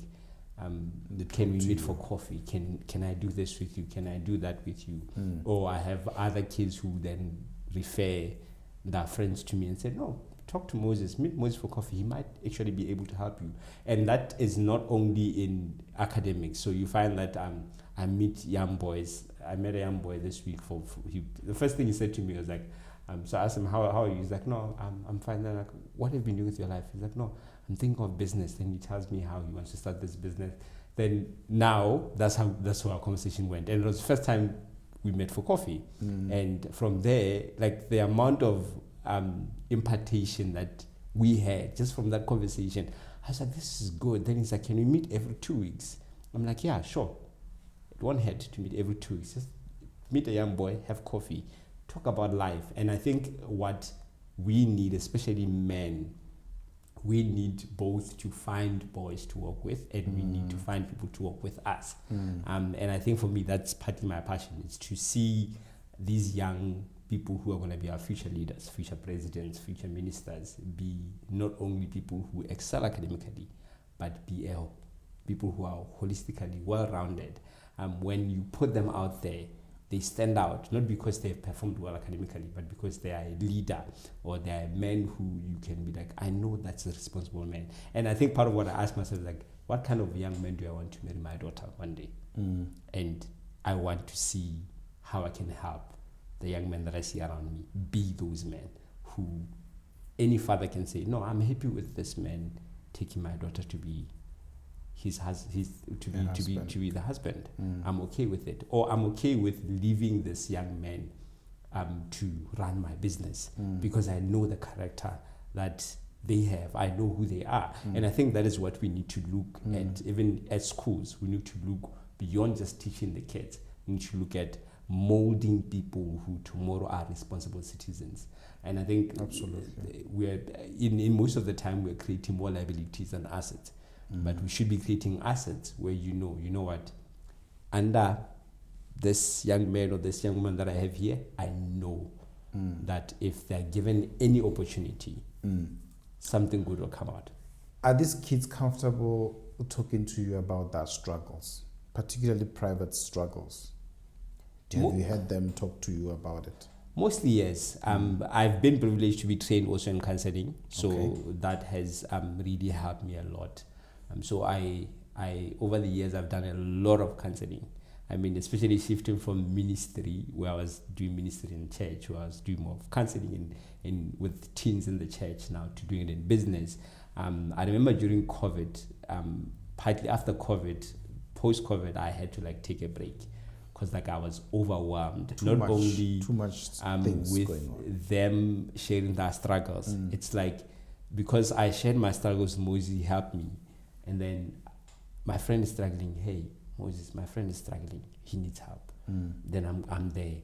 can we meet for coffee? Can I do this with you? Can I do that with you? Or I have other kids who then refer their friends to me and say, no, talk to Moses, meet Moses for coffee. He might actually be able to help you. And that is not only in academics. So you find that I meet young boys. I met a young boy this week. The first thing he said to me was like, so I asked him, how are you? He's like, no, I'm fine. Then like, what have you been doing with your life? He's like, no, I'm thinking of business. Then he tells me how he wants to start this business. Then now that's how our conversation went. And it was the first time we met for coffee. And from there, like the amount of impartation that we had just from that conversation, I was like, this is good. Then he's like, can we meet every 2 weeks? I'm like, yeah, sure. It won't hurt to meet every 2 weeks. Just meet a young boy, have coffee, talk about life. And I think what we need, especially men, we need both to find boys to work with, and we need to find people to work with us. And I think for me, that's partly my passion. It's to see these young people who are going to be our future leaders, future presidents, future ministers, be not only people who excel academically, but be people who are holistically well-rounded. When you put them out there, they stand out, not because they've performed well academically, but because they are a leader, or they are men who you can be like, I know that's a responsible man. And I think part of what I ask myself is like, what kind of young men do I want to marry my daughter one day? And I want to see how I can help the young men that I see around me be those men who any father can say, no, I'm happy with this man taking my daughter to be to be the husband. I'm okay with it. Or I'm okay with leaving this young man to run my business because I know the character that they have. I know who they are. And I think that is what we need to look at, even at schools. We need to look beyond just teaching the kids. We need to look at molding people who tomorrow are responsible citizens. And I think absolutely, we're in most of the time we're creating more liabilities than assets. but we should be creating assets where you know what, under this young man or this young woman that I have here, I know that if they're given any opportunity, something good will come out. Are these kids comfortable talking to you about their struggles, particularly private struggles? Have you had them talk to you about it? Mostly, yes. I've been privileged to be trained also in counseling, so that has really helped me a lot. So I over the years, I've done a lot of counseling. I mean, especially shifting from ministry, where I was doing ministry in church, where I was doing more of counseling in with teens in the church, now to doing it in business. I remember during COVID, partly after COVID, post-COVID, I had to take a break because I was overwhelmed. Too much things with going on. Them sharing their struggles. It's because I shared my struggles, Moses helped me, and then my friend is struggling. Hey, Moses, my friend is struggling. He needs help. Then I'm there.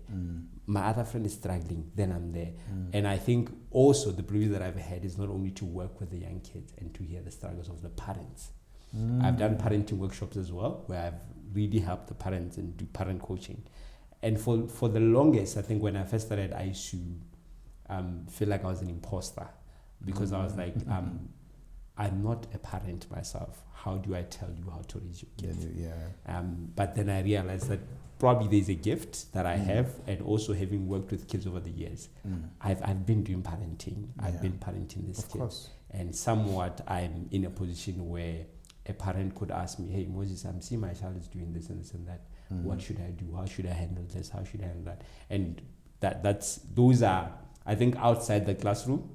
My other friend is struggling. Then I'm there. And I think also the privilege that I've had is not only to work with the young kids and to hear the struggles of the parents. I've done parenting workshops as well, where I've really helped the parents and do parent coaching. And for the longest, I think when I first started, I used to feel like I was an imposter because I was like, I'm not a parent myself. How do I tell you how to raise your kids? But then I realized that probably there's a gift that I have, and also having worked with kids over the years, I've been doing parenting. I've been parenting these kids. And somewhat I'm in a position where a parent could ask me, hey, Moses, I'm seeing my child is doing this and this and that. What should I do? How should I handle this? How should I handle that? And those are, I think, outside the classroom,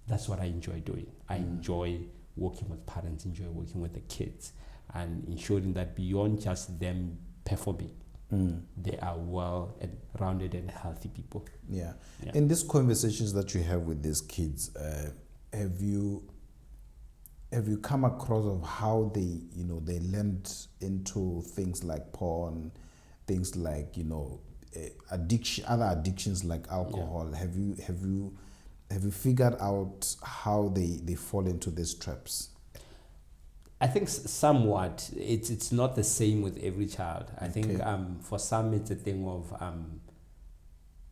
that's what I enjoy doing. I enjoy working with parents, enjoy working with the kids, and ensuring that beyond just them performing, they are well and rounded and healthy people. Yeah. In these conversations that you have with these kids, have you come across of how they lend into things like porn, things like other addictions like alcohol? Have you figured out how they fall into these traps? I think somewhat. It's not the same with every child. I think for some it's a thing of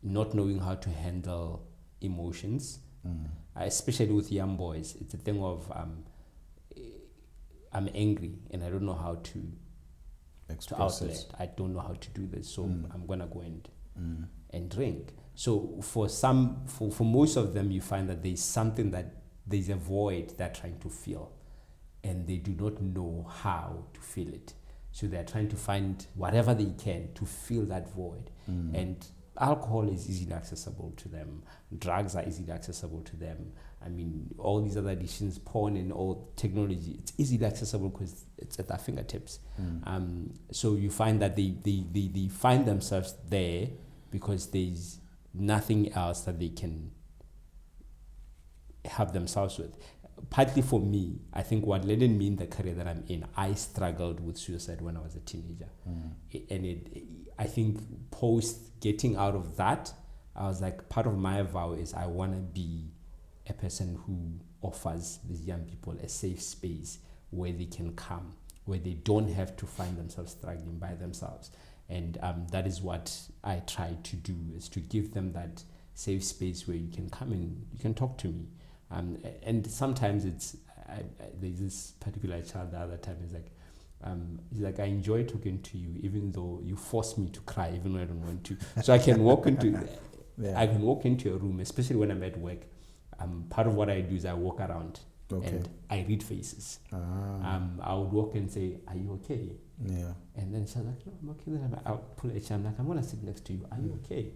not knowing how to handle emotions, especially with young boys. It's a thing of I'm angry and I don't know how to outlet. I don't know how to do this, so I'm gonna go and drink. So for most of them, you find that there's a void they're trying to fill, and they do not know how to fill it. So they're trying to find whatever they can to fill that void. And alcohol is easily accessible to them. Drugs are easily accessible to them. I mean, all these other addictions, porn and all technology, it's easily accessible because it's at their fingertips. So you find that they find themselves there because there's nothing else that they can help themselves with. Partly for me, I think what led me in the career that I'm in, I struggled with suicide when I was a teenager. I think post getting out of that, I was like, part of my vow is I want to be a person who offers these young people a safe space where they can come, where they don't have to find themselves struggling by themselves. And that is what I try to do, is to give them that safe space where you can come and you can talk to me. And sometimes there's this particular child the other time, he's like, I enjoy talking to you even though you force me to cry even when I don't want to. So I can walk into a room, especially when I'm at work. Part of what I do is I walk around and I read faces. I would walk and say, are you okay? Yeah. And then she's like, no, I'm okay. Then I'll pull a chair. I'm like, I'm going to sit next to you. Are you okay?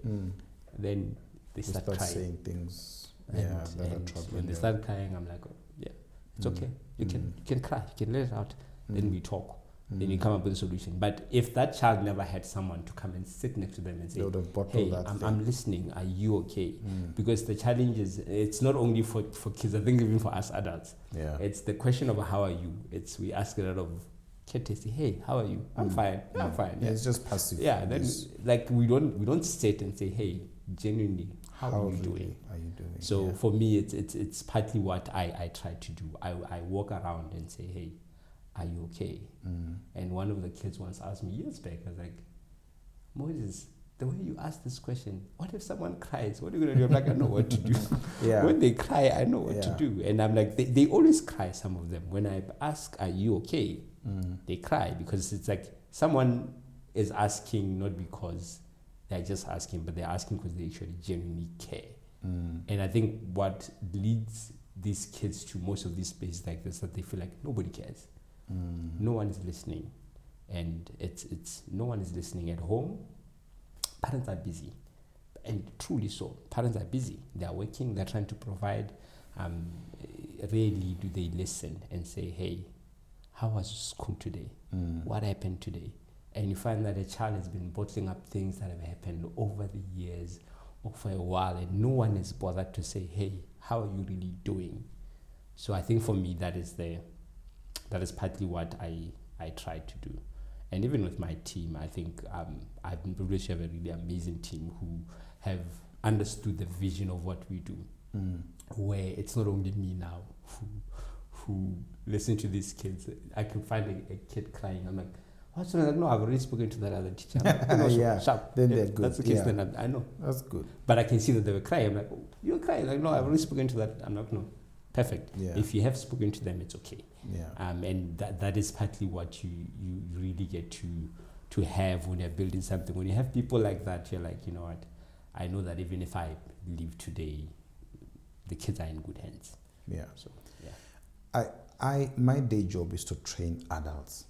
Then they start crying. Saying things. When they start crying, I'm like, oh, yeah, it's okay. You can cry. You can let it out. Then we talk. Then you come up with a solution. But if that child never had someone to come and sit next to them and say, hey, I'm listening, are you okay? Because the challenge is, it's not only for kids, I think even for us adults. Yeah. It's the question of how are you? We ask a lot of courtesy, hey, how are you? I'm fine. I'm fine. Yeah, it's just passive. Yeah, then we don't sit and say, hey, genuinely, how are you doing? So for me, it's partly what I try to do. I walk around and say, hey, are you okay? And one of the kids once asked me years back, I was like, Moses, the way you ask this question, what if someone cries? What are you going to do? I'm like, I know what to do. When they cry, I know what to do. And I'm like, they always cry, some of them. When I ask, are you okay? They cry, because it's like someone is asking not because they're just asking, but they're asking because they actually genuinely care. And I think what leads these kids to most of these spaces like this, that they feel like nobody cares. No one is listening. And it's no one is listening at home. Parents are busy, and truly so. Parents are busy. They are working. They're trying to provide. Rarely do they listen and say, "Hey, how was school today? What happened today?" And you find that a child has been bottling up things that have happened over the years or for a while, and no one is bothered to say, "Hey, how are you really doing?" So I think for me, that is partly what I try to do. And even with my team, I think I've been privileged to have a really amazing team who have understood the vision of what we do, where it's not only me now who listen to these kids. I can find a kid crying. I'm like, what's wrong? Like, no, I've already spoken to that other teacher. I'm like, no, sharp. Then they're good. That's the case, then I know. That's good. But I can see that they were crying. I'm like, oh, you're crying? Like, no, I've already spoken to that. I'm like, no. Perfect. If you have spoken to them, it's okay. And that is partly what you really get to have when you're building something. When you have people like that, you're like, you know what? I know that even if I leave today, the kids are in good hands. So my day job is to train adults,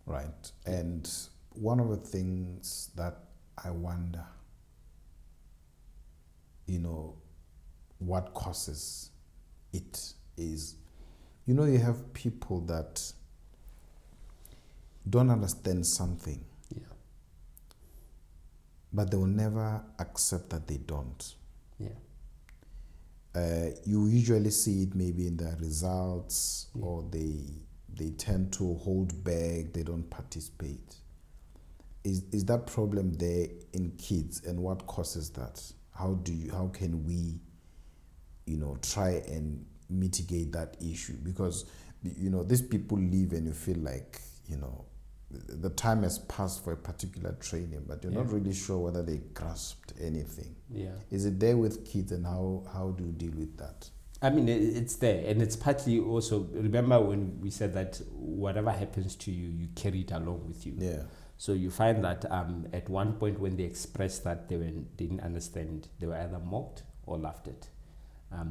right? And one of the things that I wonder, what causes it is, you have people that don't understand something, but they will never accept that they don't. You usually see it maybe in their results, or they tend to hold back, they don't participate. Is that problem there in kids, and what causes that? How can we try and mitigate that issue? Because these people leave and you feel like the time has passed for a particular training, but you're not really sure whether they grasped anything. Is it there with kids, and how do you deal with that? I mean, it's there, and it's partly also, remember when we said that whatever happens to you, you carry it along with you. So you find that at one point when they expressed that they didn't understand, they were either mocked or laughed at.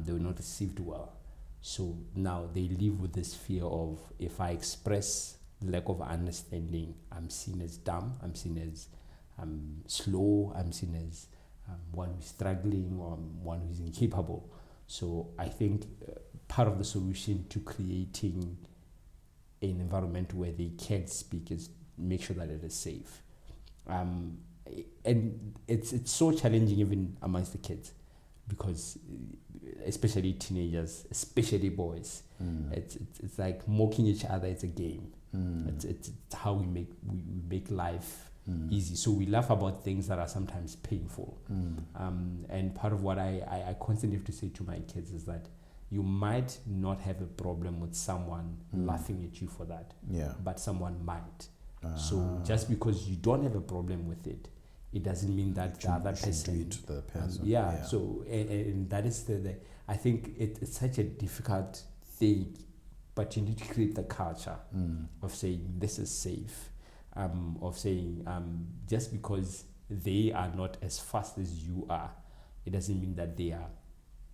They were not received well. So now they live with this fear of, if I express lack of understanding, I'm seen as dumb, I'm seen as slow, I'm seen as one who's struggling, or one who's incapable. So I think part of the solution to creating an environment where they can speak is make sure that it is safe. And it's so challenging even amongst the kids, because especially teenagers, especially boys, it's like mocking each other. It's a game. It's how we make life easy. So we laugh about things that are sometimes painful. And part of what I constantly have to say to my kids is that you might not have a problem with someone laughing at you for that, but someone might. So just because you don't have a problem with it, it doesn't mean that the other person do it to the person. So and that is I think it's such a difficult thing, but you need to create the culture of saying this is safe, of saying just because they are not as fast as you are, it doesn't mean that they are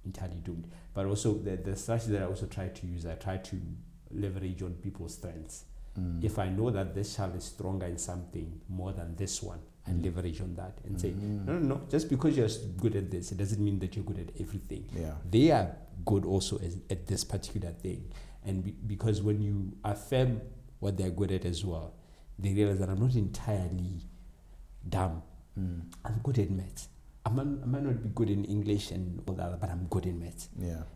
entirely doomed. But also the strategy that I also try to use, I try to leverage on people's strengths. If I know that this child is stronger in something more than this one, and leverage on that and say, no, just because you're good at this, it doesn't mean that you're good at everything. They are good also at this particular thing. And because when you affirm what they're good at as well, they realize that I'm not entirely dumb. I'm good at maths. I might not be good in English and all that, but I'm good in maths.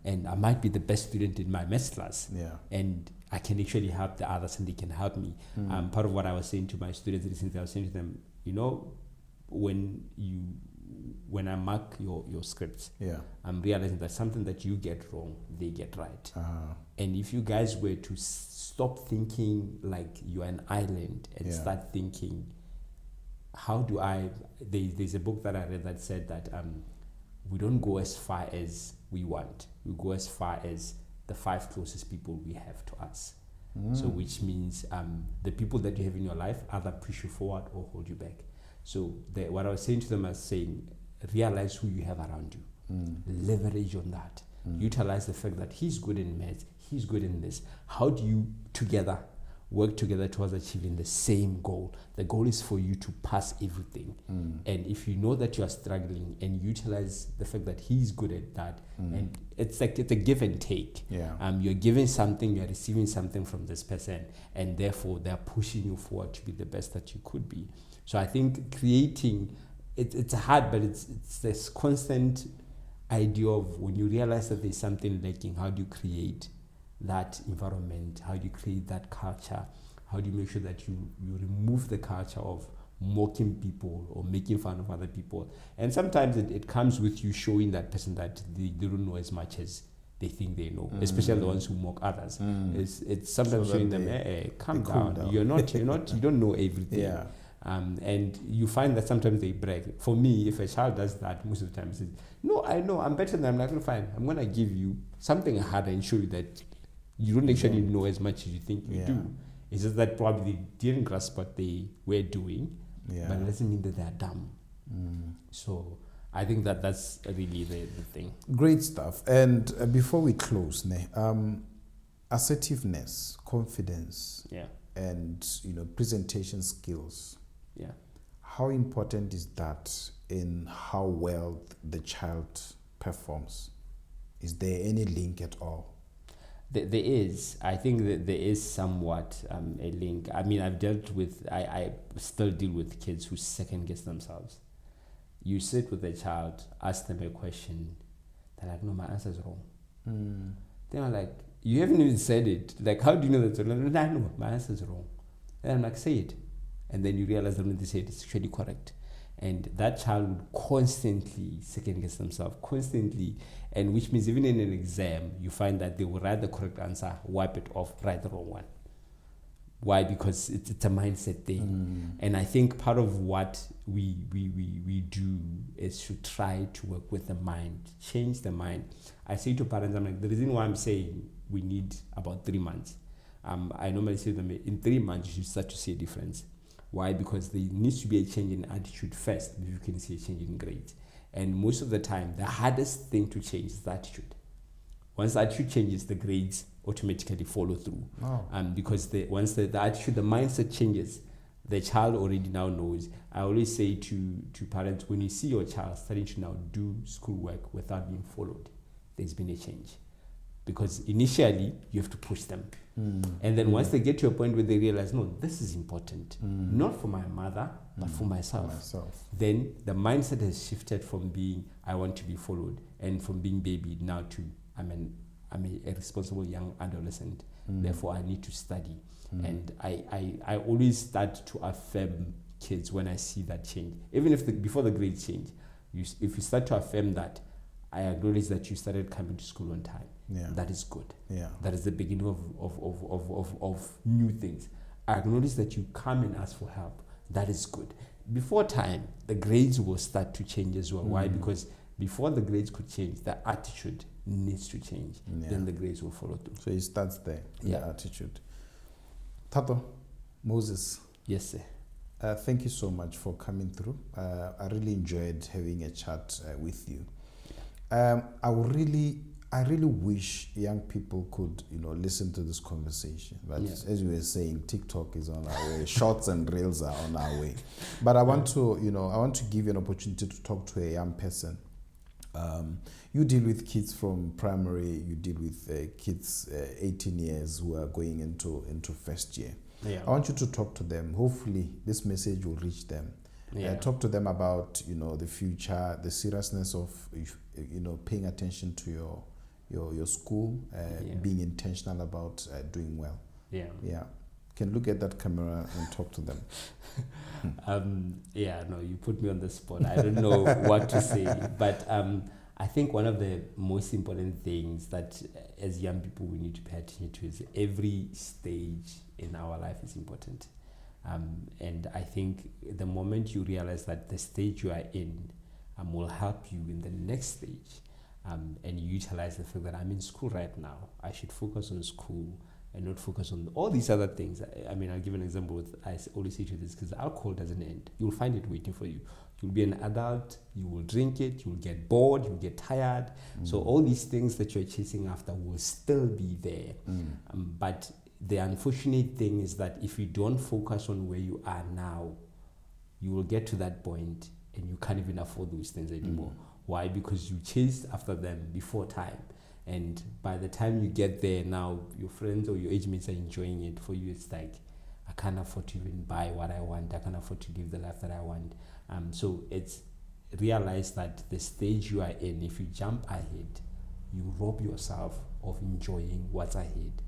And I might be the best student in my maths class. And I can actually help the others, and they can help me. Part of what I was saying to my students recently, I was saying to them, when you when I mark your scripts, I'm realizing that something that you get wrong, they get right. And if you guys were to stop thinking like you're an island and start thinking, how do I, there's a book that I read that said that we don't go as far as we want. We go as far as the 5 closest people we have to us. So which means the people that you have in your life either push you forward or hold you back. So what I was saying to them, I was saying, realize who you have around you. Leverage on that. Utilize the fact that he's good in maths, he's good in this. How do you work together towards achieving the same goal? The goal is for you to pass everything. And if you know that you are struggling and utilize the fact that he's good at that, and it's like it's a give and take. You're giving something, you're receiving something from this person, and therefore they're pushing you forward to be the best that you could be. So I think creating, it's hard, but it's this constant idea of when you realize that there's something lacking, how do you create that environment? How do you create that culture? How do you make sure that you remove the culture of mocking people or making fun of other people? And sometimes it comes with you showing that person that they don't know as much as they think they know, especially the ones who mock others. It's sometimes so showing them, hey, calm down. You don't know everything. And you find that sometimes they brag. For me, if a child does that, most of the time, says, no, I know, I'm better than them. I'm like, fine, I'm going to give you something harder and show you that you don't actually know as much as you think you do. It's just that probably they didn't grasp what they were doing, but it doesn't mean that they're dumb. So I think that's really the thing. Great stuff. And before we close, assertiveness, confidence, and presentation skills. How important is that in how well the child performs? Is there any link at all? There is. I think that there is somewhat a link. I mean, I still deal with kids who second guess themselves. You sit with a child, ask them a question, they're like, no, my answer is wrong. They're like, you haven't even said it. Like, how do you know that's wrong? I know, my answer is wrong. And I'm like, say it. And then you realize that when they say it, it's actually correct. And that child would constantly second guess themselves, constantly. And which means even in an exam, you find that they will write the correct answer, wipe it off, write the wrong one. Why? Because it's a mindset thing. And I think part of what we do is to try to work with the mind, change the mind. I say to parents, I'm like, the reason why I'm saying we need about 3 months. I normally say to them, in 3 months, you should start to see a difference. Why? Because there needs to be a change in attitude first before you can see a change in grades. And most of the time, the hardest thing to change is the attitude. Once the attitude changes, the grades automatically follow through. Because once the attitude, the mindset changes, the child already now knows. I always say to parents, when you see your child starting to now do schoolwork without being followed, there's been a change. Because initially, you have to push them. And then once they get to a point where they realize, no, this is important, not for my mother, but for myself. Then the mindset has shifted from being, I want to be followed, and from being baby now to, I'm a responsible young adolescent. Therefore, I need to study. And I always start to affirm kids when I see that change. Even if before the grades change, if you start to affirm that, I acknowledge that you started coming to school on time. That is good. That is the beginning of new things. I acknowledge that you come and ask for help. That is good. Before time, the grades will start to change as well. Why? Because before the grades could change, the attitude needs to change. Then the grades will follow through. So it starts there, the attitude. Thato Moses. Yes, sir. Thank you so much for coming through. I really enjoyed having a chat with you. I really wish young people could, listen to this conversation. But as you were saying, TikTok is on our way. Shorts and reels are on our way. But I want to give you an opportunity to talk to a young person. You deal with kids from primary. You deal with kids 18 years who are going into first year. I want you to talk to them. Hopefully, this message will reach them. Talk to them about the future, the seriousness of paying attention to your school, being intentional about doing well. can look at that camera and talk to them. You put me on the spot. I don't know what to say, but I think one of the most important things that as young people we need to pay attention to is every stage in our life is important. And I think the moment you realize that the stage you are in will help you in the next stage, and you utilize the fact that I'm in school right now, I should focus on school and not focus on all these other things. I mean, I'll give an example with, I always say to this, because alcohol doesn't end. You'll find it waiting for you. You'll be an adult, you will drink it, you'll get bored, you'll get tired. So all these things that you're chasing after will still be there. But the unfortunate thing is that if you don't focus on where you are now, you will get to that point and you can't even afford those things anymore. Why? Because you chased after them before time. And by the time you get there now, your friends or your age mates are enjoying it. For you, it's like, I can't afford to even buy what I want. I can't afford to live the life that I want. So it's realize that the stage you are in, if you jump ahead, you rob yourself of enjoying what's ahead,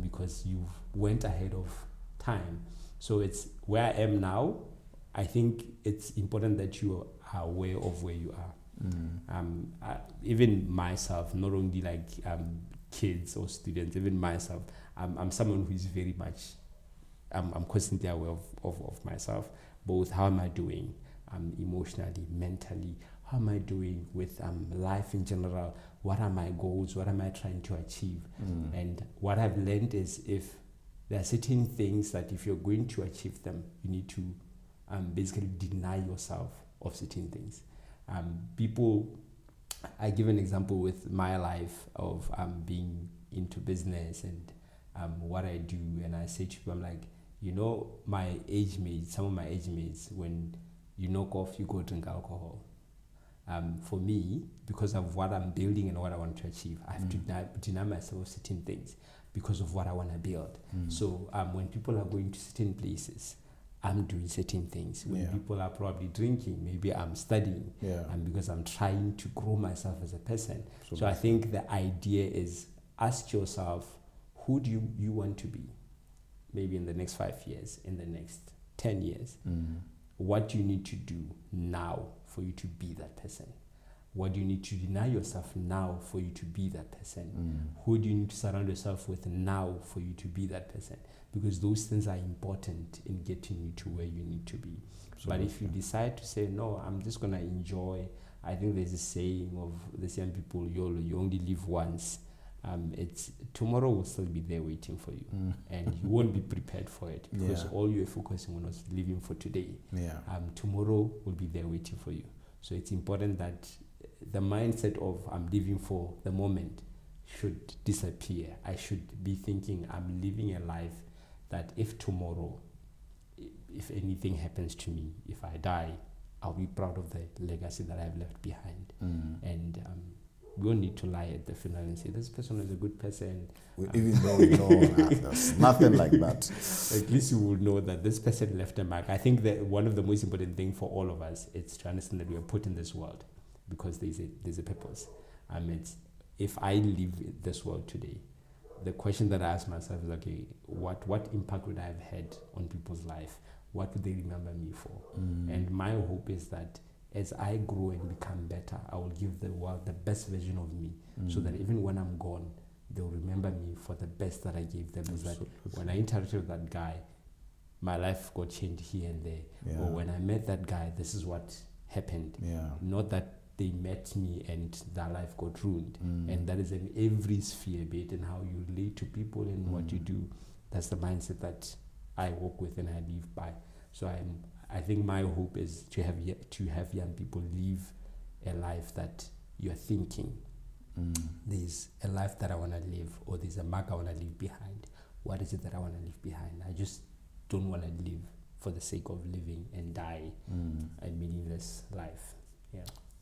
because you went ahead of time. So it's where I am now. I think it's important that you are aware of where you are. Even myself, not only like kids or students, even myself, I'm someone who is very much, I'm constantly aware of myself, both how am I doing emotionally, mentally, how am I doing with life in general, what are my goals, what am I trying to achieve. And what I've learned is if there are certain things that if you're going to achieve them, you need to basically deny yourself of certain things. I give an example with my life of being into business and what I do, and I say to people, I'm like, my age mates, some of my age mates, when you knock off, you go drink alcohol. For me, because of what I'm building and what I want to achieve, I have to deny myself of certain things because of what I want to build. So when people are going to certain places, I'm doing certain things. When people are probably drinking, maybe I'm studying, and because I'm trying to grow myself as a person. So I think the idea is ask yourself, who do you want to be? Maybe in the next 5 years, in the next 10 years. What do you need to do now for you to be that person? What do you need to deny yourself now for you to be that person? Who do you need to surround yourself with now for you to be that person? Because those things are important in getting you to where you need to be. But if you decide to say, no, I'm just going to enjoy, I think there's a saying of the young people, you only live once. It's tomorrow will still be there waiting for you, and you won't be prepared for it because all you're focusing on is living for today. Tomorrow will be there waiting for you. So it's important that the mindset of I'm living for the moment should disappear. I should be thinking I'm living a life that if tomorrow, if anything happens to me, if I die, I'll be proud of the legacy that I've left behind. And we don't need to lie at the funeral and say, this person is a good person. Even though we know there's nothing like that. At least you will know that this person left a mark. I think that one of the most important things for all of us is to understand that we are put in this world because there's a purpose. If I leave this world today, the question that I ask myself is, okay, what impact would I have had on people's life? What would they remember me for? And my hope is that as I grow and become better, I will give the world the best version of me, so that even when I'm gone, they'll remember me for the best that I gave them. Is that when I interacted with that guy, my life got changed here and there. Or when I met that guy, this is what happened. Not that they met me and their life got ruined. And that is in every sphere, be it in how you relate to people and what you do. That's the mindset that I work with and I live by. So I think my hope is to have young people live a life that you're thinking, there's a life that I want to live, or there's a mark I want to leave behind. What is it that I want to leave behind? I just don't want to live for the sake of living and die a meaningless life.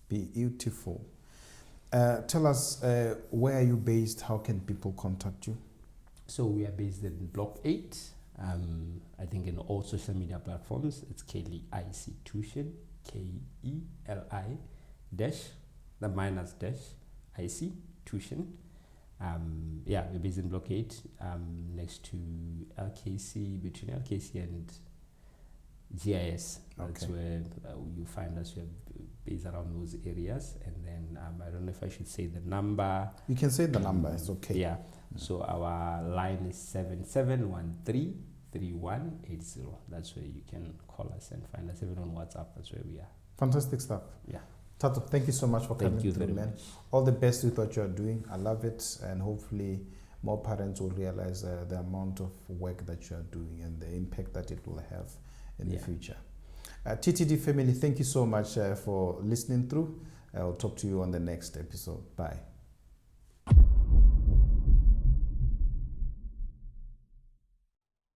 Beautiful. Tell us, where are you based? How can people contact you? So we are based in Block 8. I think in all social media platforms, it's Keli-Isi Tuition, Keli dash, the minus dash, IC Tuition. We're based in Block 8, next to LKC, between LKC and GIS. That's where you find us. We're based around those areas. And then I don't know if I should say the number. You can say the number, it's okay. Yeah. So our line is 7713-3180. That's where you can call us and find us. Even on WhatsApp, that's where we are. Fantastic stuff. Yeah. Thato, thank you so much for coming through, man. Much. All the best with what you're doing. I love it. And hopefully more parents will realize the amount of work that you are doing and the impact that it will have in the future. TTD family, thank you so much for listening through. I'll talk to you on the next episode. Bye.